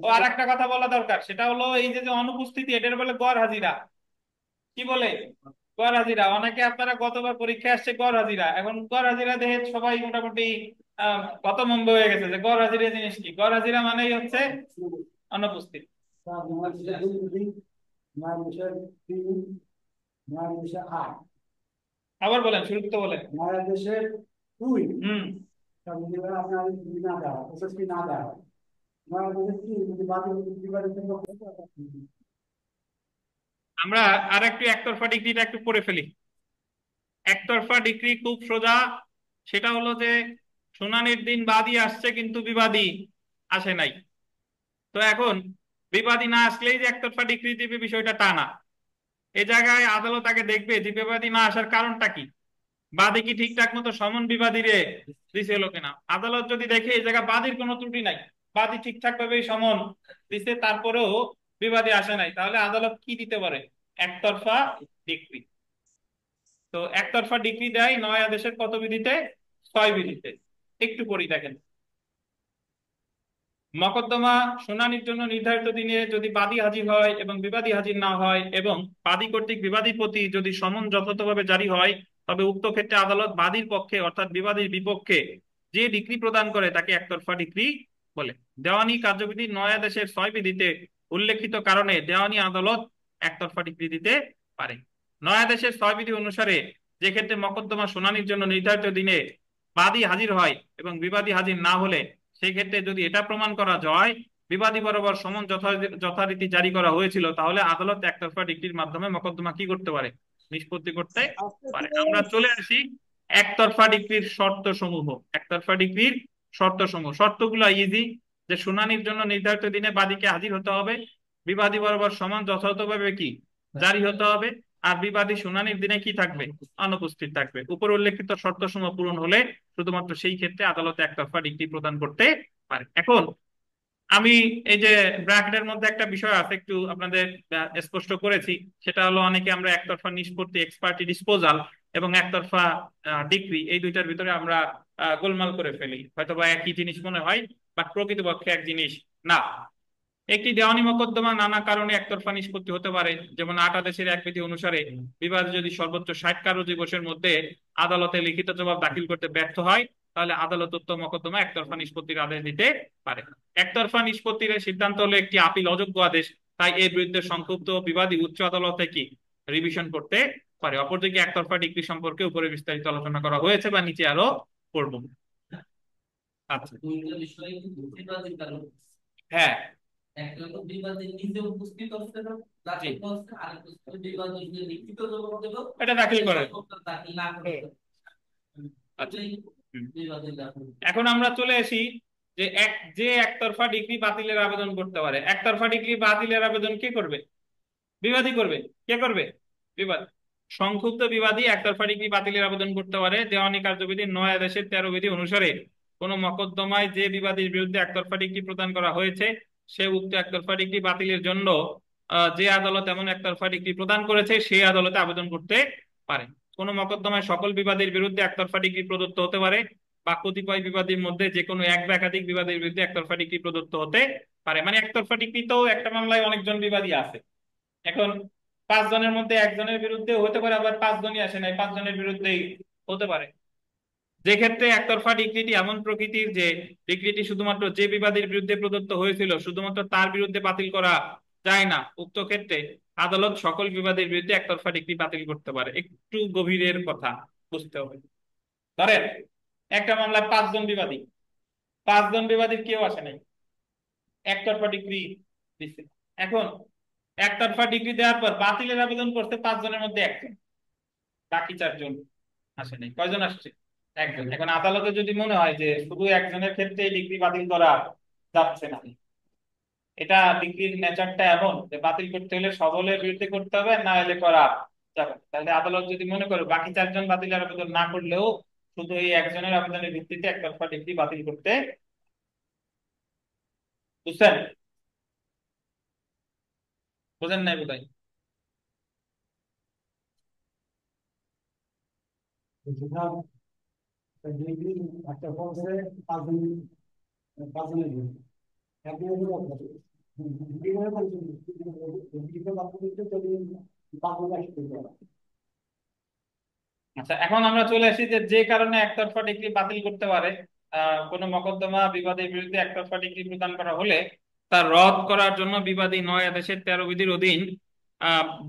ও আর একটা কথা বলা দরকার, সেটা হলো এই যে যে অনুপস্থিতি, এটার বলে গড় হাজিরা। কি বলে? গড় হাজিরা। অনেকে আপনারা গতবার পরীক্ষায় আসছে গড় হাজিরা, এখন গড় হাজিরা দেখে সবাই মোটামুটি গতমম্ব হয়ে গেছে যে গড় হাজিরা জিনিস কি। গড় হাজিরা মানেই হচ্ছে অনুপস্থিত। আবার বলেন, শুরু তো বলেন। হুম। আমরা আর একটু একতরফা ডিগ্রিটা একটু পড়ে ফেলি। একতরফা ডিগ্রি খুব সোজা, সেটা হলো যে শুনানির দিন বাদী আসছে কিন্তু বিবাদী আসে নাই। তো এখন বিবাদী না আসলেই যে একতরফা ডিগ্রি দিবে বিষয়টা তা না। এই জায়গায় আদালত আগে দেখবে যে বিবাদী না আসার কারণটা কি, বাদী কি ঠিকঠাক মতো সমন বিবাদীরে দিছিল কিনা। আদালত যদি দেখে এই জায়গায় বাদীর কোনো ত্রুটি নাই, বাদী ঠিকঠাক ভাবে সমন দিছে তারপরেও বিবাদী আসে নাই, তাহলে আদালত কি দিতে পারে, একতরফা ডিগ্রি। তো একতরফা ডিগ্রি দেয় নয় আদেশের কত বিধিতে, 6 বিধিতে। একটু পড়ি দেখেন। মকদ্দমা শুনানির জন্য নির্ধারিত দিনে যদি বাদী হাজির হয় এবং বিবাদী হাজির না হয় এবং বাদী কর্তৃক বিবাদীর প্রতি যদি সমন যথাযথভাবে জারি হয়, তবে উক্ত ক্ষেত্রে আদালত বাদীর পক্ষে অর্থাৎ বিবাদীর বিপক্ষে যে ডিক্রি প্রদান করে তাকে একতরফা ডিক্রি বলে। দেওয়ানি কার্যবিধি ৯ আদেশের ৬ বিধিতে উল্লেখিত কারণে দেওয়ানি আদালত একতরফা ডিক্রি দিতে পারে। ৯ আদেশের ৬ বিধি অনুসারে যে ক্ষেত্রে মকদ্দমা শুনানির জন্য নির্ধারিত দিনে বাদী হাজির হয় এবং বিবাদী হাজির না হলে, সেই ক্ষেত্রে যদি এটা প্রমাণ করা যায় বিবাদী বরাবর সমন যথারীতি জারি করা হয়েছিল, তাহলে আদালত একতরফা ডিক্রির মাধ্যমে মকদ্দমা কি করতে পারে, নিষ্পত্তি করতে আস্তে পারে। ধীরে। আমরা চলে আসি একতরফা ডিক্রির শর্ত সমূহ। একতরফা ডিক্রির শর্ত সমূহ, শর্তগুলো ইজি, যে শুনানির জন্য নির্ধারিত দিনে বাদীকে হাজির হতে হবে, বিবাদী বরাবর সমান যথাযথভাবে কি জারি হতে হবে, আর বিবাদী শুনানির দিনে কি থাকবে, অনুপস্থিত থাকবে। উপর উল্লেখিত শর্তসমূহ পূরণ হলে শুধুমাত্র সেই ক্ষেত্রে আদালত একতরফা ডিক্রি প্রদান করতে পারে। এখন আমি এই যে ব্র্যাকেটের মধ্যে একটা বিষয় আছে একটু আপনাদের স্পষ্ট করেছি, সেটা হলো অনেকে আমরা একতরফা নিষ্পত্তি এক্সপার্টি ডিসপোজাল এবং একতরফা ডিক্রি এই দুইটার ভিতরে আমরা গোলমাল করে ফেলি, হয়তো বা একই জিনিস মনে হয়, বাট প্রকৃতপক্ষে এক জিনিস না। একটি দেওয়ানি মোকদ্দমা নানা কারণে একতরফা নিষ্পত্তি হতে পারে। যেমন ৮ আদেশের এক বিধি অনুসারে বিবাদ যদি সর্বোচ্চ ৬০ কার্যদিবসের মধ্যে আদালতে লিখিত জবাব দাখিল করতে ব্যর্থ হয়, তাহলে আদালত উক্ত মোকদ্দমা একতরফা নিষ্পত্তির আদেশ দিতে পারে। একতরফা নিষ্পত্তির সিদ্ধান্ত হলো একটি আপিল অযোগ্য আদেশ, তাই এর বিরুদ্ধে সংক্ষুব্ধ বিবাদী উচ্চ আদালতে কি রিভিশন করতে পারে। অপরদিকে একতরফা ডিক্রি সম্পর্কে উপরে বিস্তারিত আলোচনা করা হয়েছে বা নিচে আরো পড়বো। আচ্ছা, দুইটা বিষয় কি বুঝতে পারছেন? কারণ হ্যাঁ, একটা তো বিবাদী নিজে উপস্থিত হচ্ছে না, জি, দাখিল করছে, আর একটা বিবাদী যে লিখিত জবাব দেব এটা দাখিল করে। দাখিল না করে। আচ্ছা, এটাই হুম। বিবাদী দাখিল। এখন আমরা চলে আসি যে একতরফা ডিগ্রি বাতিলের আবেদন করতে পারে। একতরফা ডিগ্রি বাতিলের আবেদন কে করবে, বিবাদী করবে। কে করবে, বিবাদী। সংক্ষুব্ধ বিবাদী একতরফা ডিগ্রি বাতিলের আবেদন করতে পারে। দেওয়ানি কার্যবিধির ৯ আদেশের ১৩ বিধি অনুসারে কোন মকদ্দমায় যে বিবাদীর বিরুদ্ধে একতরফা ডিগ্রি প্রদান করা হয়েছে, সে উক্ত একতরফা ডিগ্রি বাতিলের জন্য যে আদালত এমন একতরফা ডিগ্রি প্রদান করেছে সেই আদালতে আবেদন করতে পারে। কোন মকদ্দমায় সকল বিবাদীর বিরুদ্ধে একতরফা ডিগ্রি প্রদত্ত হতে পারে, বা কতিপয় বিবাদীর মধ্যে যে কোনো এক বা একাধিক বিবাদীর বিরুদ্ধে একতরফা ডিগ্রি প্রদত্ত হতে পারে। মানে একতরফা ডিগ্রি তো একটা মামলায় অনেকজন বিবাদী আছে, এখন ৫ জনের মধ্যে একজনের বিরুদ্ধে হতে পারে, আবার ৫ জনই আসে নাই, ৫ জনের বিরুদ্ধেই হতে পারে। যে ক্ষেত্রে একতরফা ডিক্রিটি এমন প্রকৃতির যে ডিক্রিটি শুধুমাত্র যে বিবাদীর বিরুদ্ধে প্রদত্ত হয়েছিল শুধুমাত্র তার বিরুদ্ধে বাতিল করা যায় না, উক্ত ক্ষেত্রে আদালত সকল বিবাদীর বিরুদ্ধে একতরফা ডিক্রি বাতিল করতে পারে। একটু গভীরের কথা বুঝতে হবে। ধরেন একটা মামলায় ৫ জন বিবাদী, ৫ জন বিবাদীর কেউ আসে নাই, একতরফা ডিক্রি দিচ্ছে। এখন একতরফা ডিগ্রি দেওয়ার পর বাতিলের আবেদন করতে ৫ জনের মধ্যে একজন, বাকি ৪ জন আসে নাই। কয়জন আসছে, একজন। এখন আদালতে যদি মনে হয় যে শুধু একজনের ক্ষেত্রে ডিগ্রি বাতিল করা যাচ্ছে না, এটা ডিগ্রির নেচারটা এমন যে বাতিল করতে হলে সকলের বিরুদ্ধে করতে হবে, না হলে করা যাবে না, তাহলে আদালত যদি মনে করে বাকি ৪ জন বাতিলের আবেদন না করলেও শুধু এই একজনের আবেদনের ভিত্তিতে একতরফা ডিগ্রি বাতিল করতে, বুঝছেন, বুঝেন নাই বোধহয়। একটা বছরে ৫ জন, ৫ জনের জন্য একদিনের জন্য আচ্ছা, এখন আমরা চলে আসি যে কারণে একতরফা ডিগ্রি বাতিল করতে পারে। কোন মকদ্দমা বিবাদীর বিরুদ্ধে একতরফা ডিগ্রি প্রদান করা হলে তা রদ করার জন্য বিবাদী ৯ আদেশের ১৩ বিধির অধীন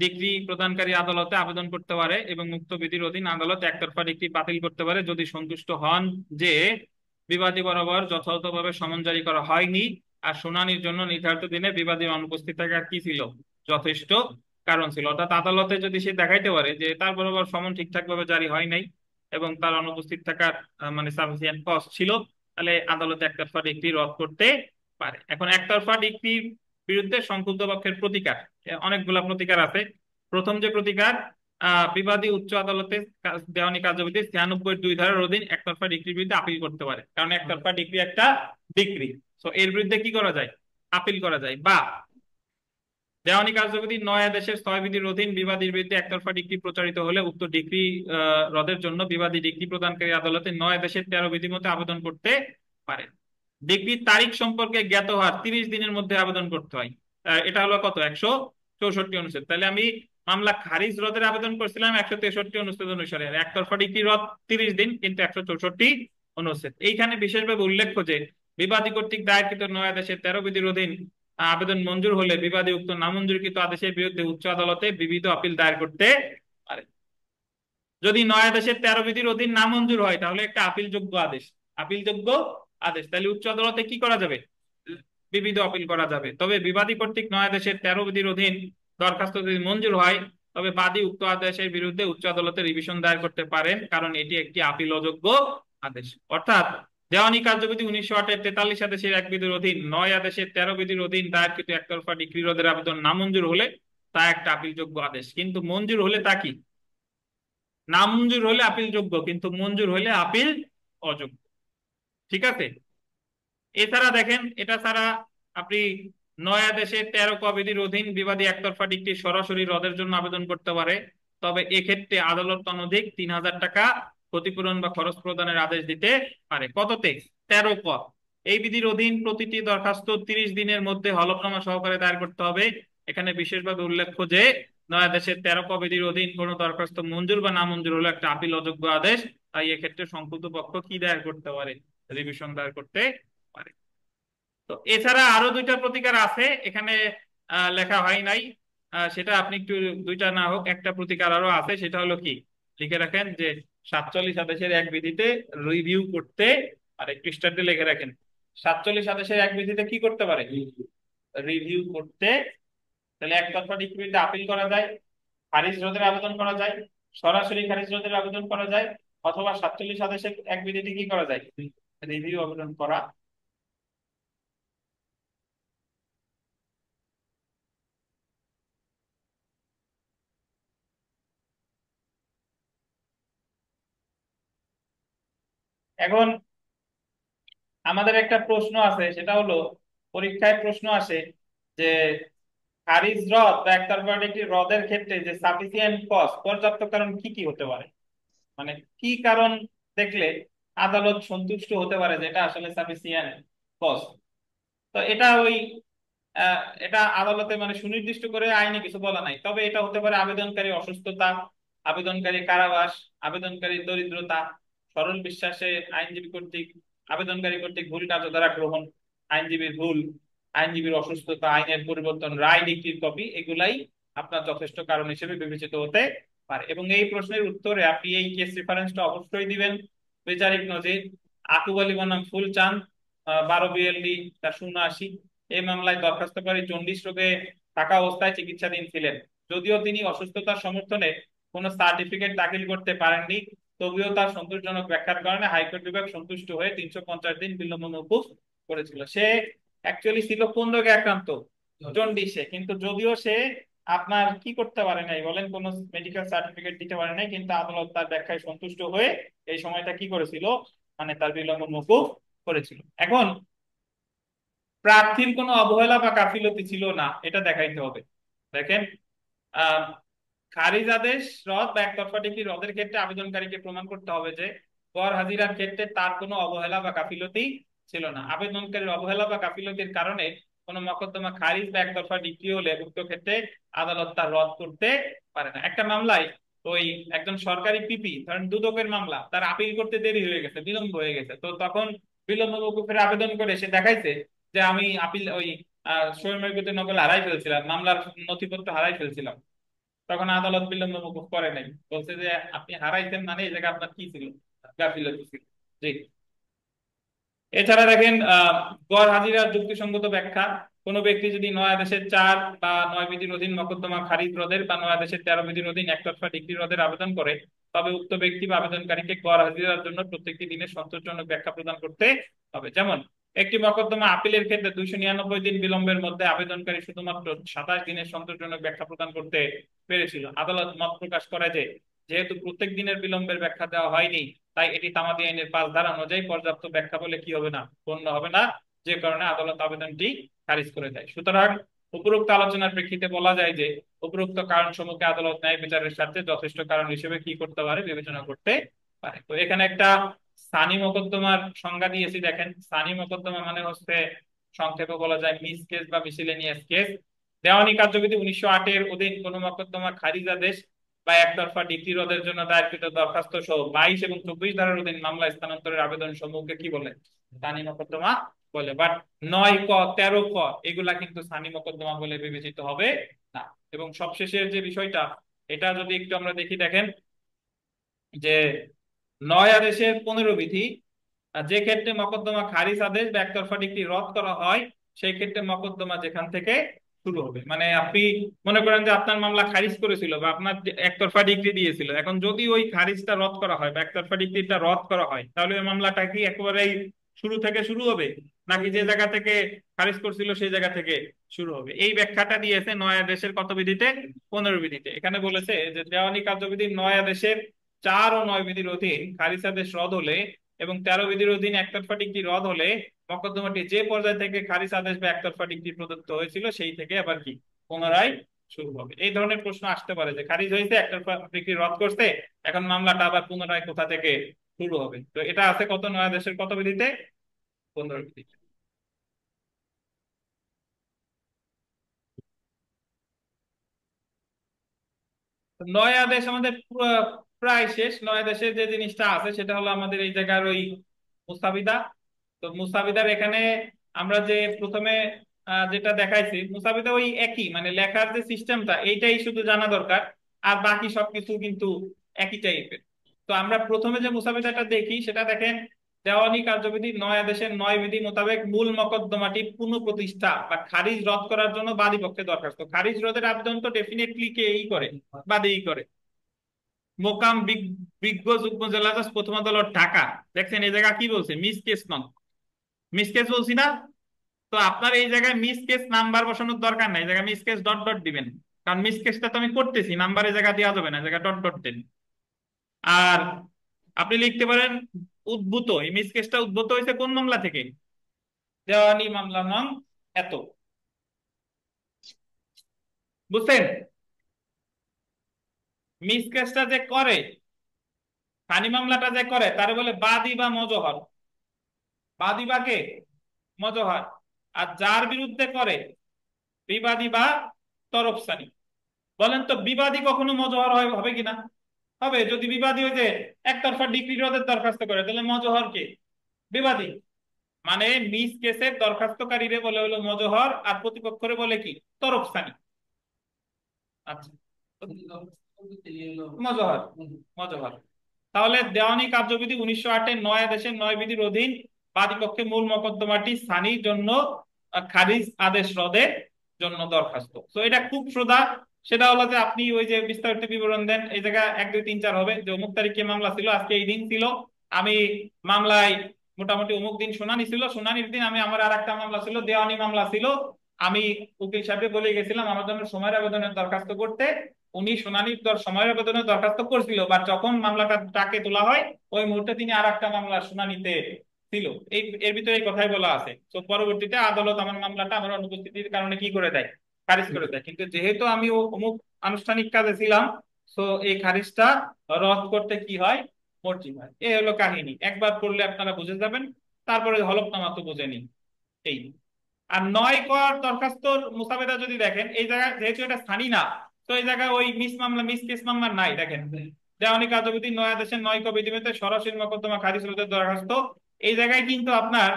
ডিগ্রি প্রদানকারী আদালতে আবেদন করতে পারে, এবং উক্ত বিধির অধীন আদালত একতরফা ডিগ্রি বাতিল করতে পারে যদি সন্তুষ্ট হন যে বিবাদী বরাবর যথাযথভাবে সমন জারি করা হয়নি, আর শুনানির জন্য নির্ধারিত দিনে বিবাদীর অনুপস্থিত থাকা কি ছিল, যথেষ্ট কারণ ছিল। অর্থাৎ আদালতে যদি সে দেখাইতে পারে যে তার বরাবর সমন ঠিকঠাক ভাবে জারি হয় নাই এবং তার অনুপস্থিত থাকার মানে সাফিসিয়েন্ট কজ ছিল, তাহলে আদালত একতরফা ডিগ্রি রদ করতে পারে। এখন একতরফা ডিগ্রির বিরুদ্ধে সংক্ষুব্ধ পক্ষের প্রতিকার, অনেকগুলা প্রতিকার আছে। প্রথম যে প্রতিকার, বিবাদী উচ্চ আদালতে দেওয়ানি কার্যবিধি ৯৬(২) ধারার অধীন একতরফা ডিগ্রির বিরুদ্ধে আপিল করতে পারে, কারণ একতরফা ডিগ্রি একটা ডিগ্রি, তো এর বিরুদ্ধে কি করা যায়, আপিল করা যায়। বা দেওয়ানি কার্যবিধি ৯ আদেশের ৬ বিধির অধীন বিবাদীর বিরুদ্ধে একতরফা ডিগ্রি প্রচারিত হলে উক্ত ডিগ্রি রদের জন্য বিবাদী ডিগ্রি প্রদানকারী আদালতে ৯ আদেশের ১৩ বিধি মতে আবেদন করতে পারে। ডিগ্রির তারিখ সম্পর্কে জ্ঞাত হওয়ার ৩০ দিনের মধ্যে আবেদন করতে হয়। এটা হলো কত, ১৬৪ অনুচ্ছেদ। তাহলে আমি মামলা খারিজ রদের আবেদন করছিলাম ১৬৩ অনুচ্ছেদ অনুসারে, একতরফা ডিগ্রি রদ ৩০ দিন, কিন্তু ১৬৪ অনুচ্ছেদ। এইখানে বিশেষভাবে উল্লেখ্য যে বিবাদী কর্তৃক দায়েরকৃত নয় আদেশের 13 বিধির অধীন আবেদন মঞ্জুর হলে বিবাদী উক্ত নামঞ্জুরকৃত আদেশের বিরুদ্ধে উচ্চ আদালতে বিবিধ আপিল দায়ের করতে পারে। যদি নয় আদেশের 13 বিধির অধীন নামঞ্জুর হয় তাহলে একটা আপিলযোগ্য আদেশ, আপিলযোগ্য আদেশ, তাহলে উচ্চ আদালতে কি করা যাবে? বিবিধ আপিল করা যাবে। তবে বিবাদী কর্তৃক নয় আদেশের 13 বিধির অধীন দরখাস্ত যদি মঞ্জুর হয় তবে বাদী উক্ত আদেশের বিরুদ্ধে উচ্চ আদালতে রিভিশন দায়ের করতে পারেন, কারণ এটি একটি আপিল অযোগ্য আদেশ। অর্থাৎ দেওয়ানি কার্যবিধি 1908-এর 43 আদেশের 1 বিধির অধীন 9 আদেশের 13 বিধির অধীন দায়েরকৃত একতরফা ডিক্রি রদের আবেদন নামঞ্জুর হলে তা একটা আপিলযোগ্য আদেশ, কিন্তু মঞ্জুর হলে তা কি? নামঞ্জুর হলে আপিল যোগ্য, কিন্তু মঞ্জুর হলে আপিল অযোগ্য। ঠিক আছে। এছাড়া দেখেন, এটা ছাড়া আপনি 9 আদেশের 13 ক বিধির অধীন বিবাদী একতরফা ডিক্রি সরাসরি রদের জন্য আবেদন করতে পারে। তবে এক্ষেত্রে আদালত অনধিক 3000 টাকা ক্ষতিপূরণ বা খরচ প্রদানের আদেশ দিতে পারে। কততে? 13 ক। এই বিধির অধীন প্রতিটি দরখাস্ত 30 দিনের মধ্যে হলফনামা সহকারে দায়ের করতে হবে। এখানে বিশেষভাবে উল্লেখ্য যে 9 আদেশের 13 ক বিধির অধীন কোন দরখাস্ত মঞ্জুর বা না মঞ্জুর হলো একটা আপিল অযোগ্য আদেশ। তাই এক্ষেত্রে সংশ্লিষ্ট পক্ষ কি দায়ের করতে পারে? রিভিশন দায়ের করতে পারে। তো এছাড়া আরো দুইটা প্রতিকার আছে, এখানে লেখা হয় নাই। সেটা আপনি একটু, দুইটা না হোক একটা প্রতিকার আরো আছে, সেটা হলো কি, লিখে রাখেন যে 47 আদেশের 1 বিধিতে রিভিউ করতে পারে। পৃষ্ঠাতে লিখে রাখেন 47 আদেশের 1 বিধিতে কি করতে পারে? রিভিউ করতে। তাহলে একতরফা ডিক্রিতে আপিল করা যায়, খারিজ রোধের আবেদন করা যায়, সরাসরি খারিজ রোধের আবেদন করা যায়, অথবা 47 আদেশের 1 বিধিতে কি করা যায়? রিভিউ আবেদন করা। এখন আমাদের একটা প্রশ্ন আছে, সেটা হলো পরীক্ষায় প্রশ্ন আসে যে খারিজ রদ বা একতরফা ডিক্রি রদের ক্ষেত্রে যে সাফিসিয়েন্ট কজ, পর্যাপ্ত কারণ কি কি হতে পারে, মানে কি কারণ দেখলে আদালত সন্তুষ্ট হতে পারে যে এটা আসলে সাফিসিয়েন্ট কজ। তো এটা ওই এটা আদালতে মানে সুনির্দিষ্ট করে আইনে কিছু বলা নাই, তবে এটা হতে পারে আবেদনকারী অসুস্থতা, আবেদনকারী কারাবাস, আবেদনকারী দরিদ্রতা, সরল বিশ্বাসে আইনজীবী কর্তৃক আবেদনকারী কর্তৃক ভুল কার্যধারা গ্রহণ, আইনজীবীর ভুল, আইনজীবীর অসুস্থতা, আইনের পরিবর্তন, রায় ডিক্রির কপি, এগুলাই আপনার যথেষ্ট কারণ হিসেবে বিবেচিত হতে পারে। এবং এই প্রশ্নের উত্তরে আপনি এই কেস রেফারেন্সটা অবশ্যই দিবেন। বিচারিক নজির আকুব আলী বনাম ফুলচাঁদ 12 BLD 480। এই মামলায় দরখাস্তকারী জন্ডিস রোগে থাকা অবস্থায় চিকিৎসাধীন ছিলেন। যদিও তিনি অসুস্থতার সমর্থনে কোনো সার্টিফিকেট দাখিল করতে পারেননি, তবুও তার সন্তোষজনক ব্যাখ্যার কারণে হাইকোর্ট বিভাগ সন্তুষ্ট হয়ে 350 দিন বিলম্ব মওকুফ করেছিল। সে অ্যাকচুয়ালি ছিল কোন রোগে আক্রান্ত? জন্ডিসে। কিন্তু যদিও সে আপনার কি করতে পারে নাই বলেন, কোন মেডিকেল সার্টিফিকেট দিতে পারে নাই, কিন্তু আদালত তার ব্যাখ্যায় সন্তুষ্ট হয়ে এই সময়টা কি করেছিল, মানে তার বিলম্ব মওকুফ করেছিল। এখন প্রার্থীর কোনো অবহেলা বা গাফিলতি ছিল না, এটা দেখাইতে হবে। দেখেন, আহ খারিজ আদেশ রদ বা একতরফা ডিক্রি রদের ক্ষেত্রে আবেদনকারীকে প্রমাণ করতে হবে যে গড় হাজিরার ক্ষেত্রে তার কোনো অবহেলা বা গাফিলতি ছিল না। আবেদনকারীর অবহেলা বা গাফিলতির কারণে কোনো মকদ্দমা খারিজ বা একতরফা ডিক্রি হলে উক্ত ক্ষেত্রে আদালত তা রদ করতে পারে না। একটা মামলায় ওই একজন সরকারি পিপি, ধরেন দুদকের মামলা, তার আপিল করতে দেরি হয়ে গেছে, বিলম্ব হয়ে গেছে, তো তখন বিলম্ব মওকুফের আবেদন করে সে দেখাইছে যে আমি আপিল ওই সৌম্যগতি নকল হারাই ফেলছিলাম, মামলার নথিপত্র হারাই ফেলছিলাম। তখন আদালত বিলম্ব মওকুফ করে নাই, বলছে যে আপনি হারাইছেন মানে এই জায়গায় আপনার কি ছিল? গাফিলতি ছিল। জি। এছাড়া দেখেন, গড় হাজিরার যুক্তিসঙ্গত ব্যাখ্যা। কোনো ব্যক্তি যদি 9 আদেশের 4 বা 9 বিধির অধীন মকদ্দমা খারিজ রদের বা 9 আদেশের 13 বিধির অধীন একতরফা ডিক্রি রদের আবেদন করে, তবে উক্ত ব্যক্তি বা আবেদনকারীকে গড় হাজিরার জন্য প্রত্যেকটি দিনের সন্তোষজনক ব্যাখ্যা প্রদান করতে হবে। যেমন একটি মকদ্দমা আপিলের ক্ষেত্রে 299 দিন বিলম্বের মধ্যে আবেদনকারী শুধুমাত্র 27 দিনের সন্তোষজনক ব্যাখ্যা প্রদান করতে পেরেছিল। আদালত মত প্রকাশ করে যে যেহেতু প্রত্যেক দিনের বিলম্বের ব্যাখ্যা দেওয়া হয়নি, তাই এটি তামাদি আইনের 5 ধারা অনুযায়ী পর্যাপ্ত ব্যাখ্যা বলে কি হবে না, গণ্য হবে না, যে কারণে আদালত আবেদনটি খারিজ করে দেয়। সুতরাং উপরোক্ত আলোচনার প্রেক্ষিতে বলা যায় যে উপরোক্ত কারণ সমূহকে আদালত ন্যায় বিচারের স্বার্থে যথেষ্ট কারণ হিসেবে কি করতে পারে, বিবেচনা করতে পারে। তো এখানে একটা সানি মোকদ্দমার সংজ্ঞা দিয়েছি। দেখেন, সানি মোকদ্দমা মানে হচ্ছে, সংক্ষেপে বলা যায় মিস কেস বা মিসেলেনিয়াস কেস। দেওয়ানি কার্যবিধি 1908 এর অধীন কোন মোকদ্দমা খারিজ আদেশ বা একতরফা ডিক্রি রদের জন্য দায়েরকৃত দরখাস্ত সহ 22 এবং 24 ধারার অধীন মামলা স্থানান্তরের আবেদন সমূহকে কি বলে? সানি মোকদ্দমা বলে। বাট 9 ক 13 ক এগুলা কিন্তু সানি মোকদ্দমা বলে বিবেচিত হবে না। এবং সবশেষের যে বিষয়টা, এটা যদি একটু আমরা দেখি, দেখেন যে 9 আদেশের 15 বিধি, যে ক্ষেত্রে মকদ্দমা খারিজ আদেশ বা একতরফা ডিক্রি রদ করা হয় সেই ক্ষেত্রে মকদ্দমা যেখান থেকে শুরু হবে, মানে আপনি মনে করেন যে আপনার মামলা খারিজ করেছিল বা আপনার একতরফা ডিক্রি দিয়েছিল, এখন যদি ওই খারিজটা রদ করা হয় বা একতরফা ডিক্রিটা রদ করা হয়, তাহলে ওই মামলাটা কি একেবারেই শুরু থেকে শুরু হবে, নাকি যে জায়গা থেকে খারিজ করছিল সেই জায়গা থেকে শুরু হবে? এই ব্যাখ্যাটা দিয়েছে 9 আদেশের কত বিধিতে? 15 বিধিতে। এখানে বলেছে যে দেওয়ানি কার্যবিধির 9 আদেশের 4 ও 9 বিধির অধীন খারিজ আদেশ রদ হলে এবং 13 বিধির অধীন একতরফা ডিক্রি রদ হলে মকদ্দমাটি যে পর্যায় থেকে খারিজ আদেশ বা একতরফা ডিক্রি প্রদত্ত হয়েছিল সেই থেকে আবার কি পুনরায় শুরু হবে। এই ধরনের প্রশ্ন আসতে পারে যে খারিজ হয়েছে, একতরফা ডিক্রি রদ করছে, এখন মামলাটা আবার পুনরায় কোথা থেকে শুরু হবে। তো এটা আছে কত? 9 আদেশের কত বিধিতে? 15 বিধিতে। তো 9 আদেশ আমাদের প্রায় শেষ। 9 আদেশের যে জিনিসটা আছে সেটা হলো আমাদের এই জায়গার ওই মুস্তাবিদা। তো মুস্তাবিদার এখানে আমরা যে প্রথমে যেটা দেখাইছি, মুস্তাবিদা ওই একই, মানে লেখার যে সিস্টেমটা এইটাই শুধু জানা দরকার, আর বাকি সবকিছু কিন্তু একই টাইপের। তো আমরা প্রথমে যে মুস্তাবিদাটা দেখি সেটা দেখেন, দেওয়ানি কার্যবিধি 9 আদেশের 9 বিধি মোতাবেক মূল মকদ্দমাটি পুনঃপ্রতিষ্ঠা বা খারিজ রদ করার জন্য বাদী পক্ষে দরখাস্ত। খারিজ রদের আবেদন তো ডেফিনেটলি কে এই করে? বাদীই করে। মোকাম বিজ্ঞ যুগ্ম জেলা জজ প্রথম আদালত ঢাকা। দেখছেন এই জায়গা কি বলছে? মিস কেস নন, মিস কেস বলছি না? তো আপনার এই জায়গায় মিস কেস নাম্বার বসানোর দরকার নাই, এই জায়গায় মিস কেস ডট ডট দিবেন, কারণ মিস কেসটা তো আমি করতেছি, নাম্বারের জায়গা দেওয়া যাবে না, জায়গা ডট ডট দেন। আর আপনি লিখতে পারেন উদ্ভূত, এই মিস কেসটা উদ্ভূত হয়েছে কোন মামলা থেকে? দেওয়ানি মামলা নং এত। বুঝছেন? মিস কেসটা যে করে, সানি মামলাটা যে করে, তারে বলে বাদী বা মজহর। বাদী বা কে? মজহর। আর যার বিরুদ্ধে করে, বিবাদী বা তরফসানি। বলেন তো বিবাদী কখনো মজহর হবে কিনা? হবে। যদি বিবাদী ওই যে একতরফা ডিক্রি রদের দরখাস্ত করে, তাহলে মজহর কে? বিবাদী। মানে মিস কেসের দরখাস্তকারীরে বলে হলো মজহর, আর প্রতিপক্ষরে বলে কি? তরফসানি। আচ্ছা, মজহর। মজহর। তাহলে দেওয়ানি কার্যবিধি 1908-এর 9 আদেশের 9 বিধির অধীন বাদীপক্ষে মূল মকদ্দমাটি সানির জন্য খারিজ আদেশ রদের জন্য দরখাস্ত। তো এটা খুব সোজা। সেটা হলো যে আপনি ওই যে বিস্তারিত বিবরণ দেন, এই জায়গা 1 2 3 4 হবে যে অমুক তারিখে মামলা ছিল, আজকে এই দিন ছিল, আমি মামলায় মোটামুটি অমুক দিন শুনানি ছিল, শুনানির দিন আমি আমার আর একটা মামলা ছিল, দেওয়ানি মামলা ছিল, আমি উকিল সাহেবকে বলে গেছিলাম আমার জন্য সময়ের আবেদনের দরখাস্ত করতে। উনি শুনানির সময়ের আবেদনের দরখাস্ত করছিল, বাট যখন মামলাটা তাকে তোলা হয় ওই মুহূর্তে তিনি আর একটা মামলার শুনানিতে ছিল। এই এর ভিতরে এই কথাই বলা আছে। তো পরবর্তীতে আদালত আমার মামলাটা আমার অনুপস্থিতির কারণে কি করে দেয়? খারিজ করে দেয়। কিন্তু যেহেতু আমি অমুক আনুষ্ঠানিক কাজে ছিলাম, তো এই খারিজটা রদ করতে কি হয়? মর্জি হয়। এই হলো কাহিনী। একবার পড়লে আপনারা বুঝে যাবেন, তারপরে হলফনামা তো বুঝে নিন। এই। আর 9 কর দরখাস্তর মুসাবেদা যদি দেখেন, এই জায়গায় যেহেতু এটা স্থানী না, তো এই জায়গায় ওই মিস মামলা, মিস কেস নাম্বার নাই। দেখেন দেওয়ানি কার্যবিধি 9 আদেশের 9 ক বিধিমতে সরাসরি মকদ্দমা খারিজ রোধের দরখাস্ত, এই জায়গায় কিন্তু আপনার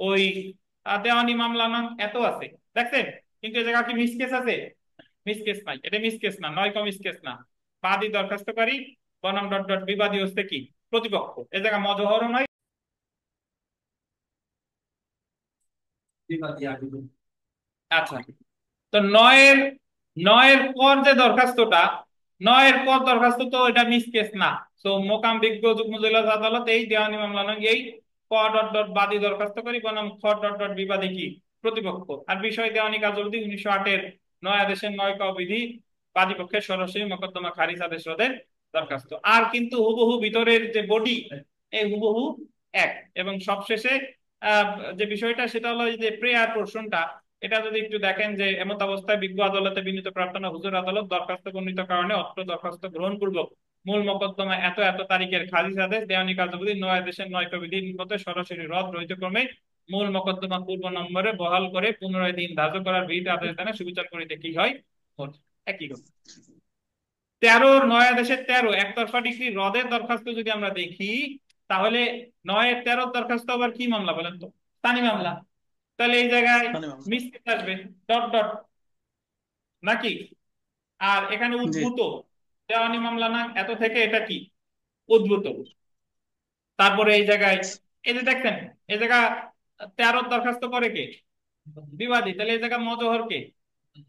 ওই দেওয়ানি মামলা নাম এত আছে, দেখছেন? কিন্তু এই জায়গায় কি মিস কেস আছে? মিস কেস নাই, এটা মিস কেস না, 9 ক মিস কেস না। বাদী দরখাস্তকারী বনাম ডট ডট বিবাদী হচ্ছে কি? প্রতিপক্ষ। এই জায়গা মজহরও নয়। আচ্ছা, তো নয়ের পর যে দরখাস্তটা, 9 পর দরখাস্ত তো এটা মিস কেস না। তো মোকাম বিজ্ঞ যুগ্ম জেলা আদালত এই দেওয়ানি মামলা নং এই ক ডট ডট বাদী দরখাস্তকারী বনাম খ ডট ডট বিবাদী কি? প্রতিপক্ষ। আর বিষয় দেওয়ানি কার্যবিধি 1908-এর 9 আদেশের 9 ক বিধি বাদী পক্ষের সরাসরি মোকদ্দমা খারিজ আদেশ রদের দরখাস্ত। আর কিন্তু হুবহু ভিতরের যে বডি, এই হুবহু এক। এবং সবশেষে আহ যে বিষয়টা সেটা হলো এই যে প্রেয়ার পোর্শনটা, এটা যদি একটু দেখেন যে এমত অবস্থায় বিজ্ঞ আদালতে বিনীত প্রার্থনা হুজুর আদালত দরখাস্ত বর্ণিত কারণে অত্র দরখাস্ত গ্রহণ পূর্বক মূল মোকদ্দমা এত এত তারিখের খারিজ আদেশ দেওয়ানি কার্যবিধি 9 আদেশের 9 ক বিধির মতে সরাসরি রদ রহিত ক্রমে মূল মোকদ্দমা পূর্ব নম্বরে বহাল করে পুনরায় দিন ধার্য করার বিহিত আদেশ দানে সুবিচার করিতে কি হয়? একই কথা। 13 নয় আদেশের 13 একতরফা ডিগ্রি রদের দরখাস্ত যদি আমরা দেখি, তাহলে 9-13 দরখাস্ত আবার কি মামলা বলেন তো? স্থায়ী মামলা। তাহলে এই জায়গায় মানে মামলা। মিসকেস আসবে, ডট ডট, নাকি? আর এখানে জি। উদ্ভূত দেওয়ানি মামলা না, এত থেকে এটা কি? উদ্ভূত। তারপরে এই জায়গায় এই যে দেখছেন, এই জায়গা 13 দরখাস্ত করে কে? বিবাদী। তাহলে এই জায়গা মজহর কে?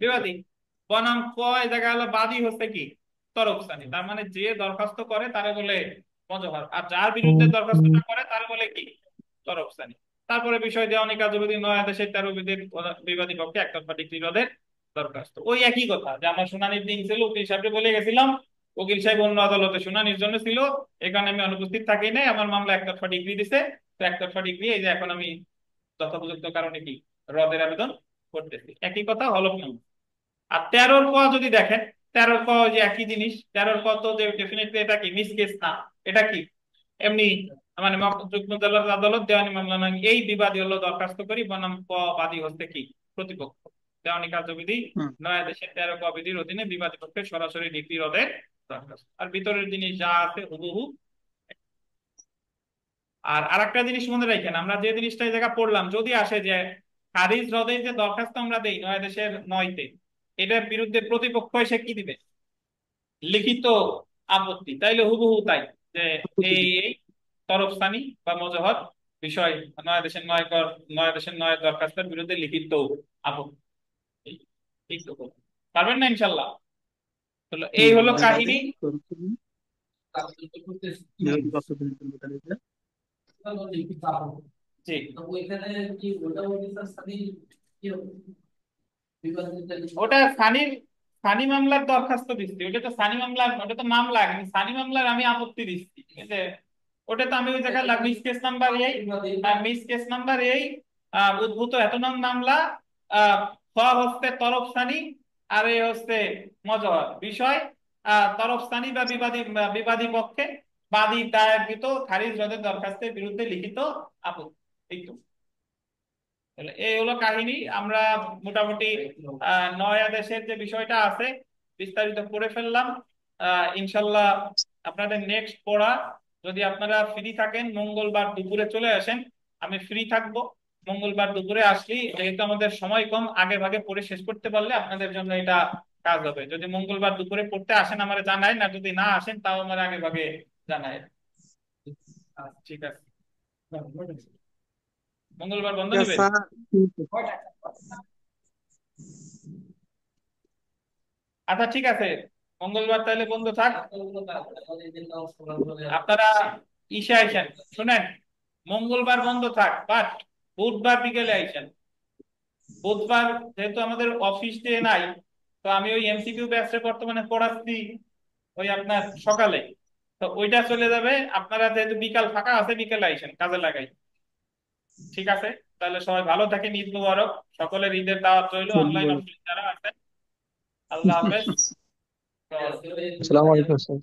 বিবাদী। বনাম ক এই জায়গা হলো বাদী হচ্ছে কি? তরফস্থানী। তার মানে যে দরখাস্ত করে তারে বলে মজহর, আর যার বিরুদ্ধে দরখাস্তটা করে তারে বলে কি? তরফস্থানী। তারপরে বিষয় দেওয়ানি কার্যবিধি 9 আদেশের 13 বিধির বিবাদী পক্ষে একতরফা ডিক্রি রোধের দরখাস্ত। ওই একই কথা যে আমরা শুনানির দিন ছিল, উকিল সাহেবকে বলে গেছিলাম, উকিল সাহেব অন্য আদালতে শুনানির জন্য ছিল, এখানে আমি অনুপস্থিত থাকি নাই, আমার মামলা একতরফা ডিগ্রি দিছে। তো একতরফা ডিগ্রি এই যে এখন আমি যথোপযুক্ত কারণে কি রদের আবেদন করতেছি, একই কথা হলফনামা। আর 13 ক যদি দেখেন, 13 ক যে একই জিনিস। 13 ক তো যে ডেফিনেটলি এটা কি মিস কেস না, এটা কি এমনি মানে যুগ্ম আদালত আদালত দেওয়ানি মামলা নয়, এই বিবাদী হলো দরখাস্ত করি বনাম ক বাদী হচ্ছে কি? প্রতিপক্ষ। দেওয়ানি কার্যবিধি হুম। 9 আদেশের 13 ক বিধির অধীনে বিবাদী পক্ষের সরাসরি ডিগ্রি রদের দরখাস্ত। আর ভিতরের জিনিস যা আছে হুবহু। আর আরেকটা জিনিস মনে রাখেন, আমরা যে জিনিসটা এই জায়গা পড়লাম, যদি আসে যে খারিজ রদের যে দরখাস্ত আমরা দেই 9 আদেশের 9-তে, এটার বিরুদ্ধে প্রতিপক্ষ এসে কি দিবে? লিখিত আপত্তি। তাইলে হুবহু তাই যে এই তরফস্থানী বা মজহর বিষয় 9 আদেশের 9 আদেশের 9 দরখাস্তের বিরুদ্ধে লিখিত আপত্তি। এই তো বললাম। পারবেন না ইনশাল্লাহ? তাহলে এই হলো বিবাদী কাহিনী। তরফস্থানী বিবাদী পক্ষ বিরুদ্ধে মোতালেবে। জি। ওইখানে কি ওটা স্যার স্থানীয় কি হবে? ওটা সানির সানি মামলার দরখাস্ত দিচ্ছি, ওটা তো সানি মামলার, ওটা তো মামলা, কিন্তু সানি মামলার আমি আপত্তি দিচ্ছি, ঠিক আছে? ওটা তো আমি ওই জায়গায় মিস কেস নাম্বার এই, মিস কেস নাম্বার এই, উদ্ভূত এত নং মামলা, আহ খ হচ্ছে তরফস্থানী, আর এ হচ্ছে মজহর বিষয়, তরফস্থানী বা বিবাদী পক্ষে বাদী দায়েরকৃত খারিজ রদের দরখাস্তের বিরুদ্ধে লিখিত আপত্তি। এই তো। তাহলে এই হলো কাহিনী। আমরা মোটামুটি 9 আদেশের যে বিষয়টা আছে বিস্তারিত পড়ে ফেললাম। ইনশাল্লাহ আপনাদের নেক্সট পড়া, যদি আপনারা ফ্রি থাকেন মঙ্গলবার দুপুরে চলে আসেন, আমি ফ্রি থাকবো। মঙ্গলবার দুপুরে আসলি, যেহেতু আমাদের সময় কম, আগে ভাগে পড়ে শেষ করতে পারলে আপনাদের জন্য এটা কাজ হবে। যদি মঙ্গলবার দুপুরে পড়তে আসেন আমার জানাই, না যদি না আসেন তাও আমার আগে ভাগে জানাই। ঠিক আছে, মঙ্গলবার বন্ধ নেবেন? স্যার আচ্ছা ঠিক আছে, মঙ্গলবার তাহলে বন্ধ থাক। আপনারা ইসে আইসেন, শুনেন, মঙ্গলবার বন্ধ থাক, বাট বুধবার বিকেলে আইসেন। বুধবার যেহেতু আমাদের অফিস ডে নাই, তো আমি ওই এমসিকিউ ব্যাচে বর্তমানে পড়াচ্ছি ওই আপনার সকালে, তো ওইটা চলে যাবে। আপনারা যেহেতু বিকাল ফাঁকা আছে, বিকেলে আইসেন, কাজে লাগাই। ঠিক আছে, তাহলে সবাই ভালো থাকেন, ঈদ মুবারক। সকলের ঈদের দাওয়াত রইল, অনলাইন অফলাইন যারা আছেন। আল্লাহ হাফেজ। আসসালামু আলাইকুম স্যার।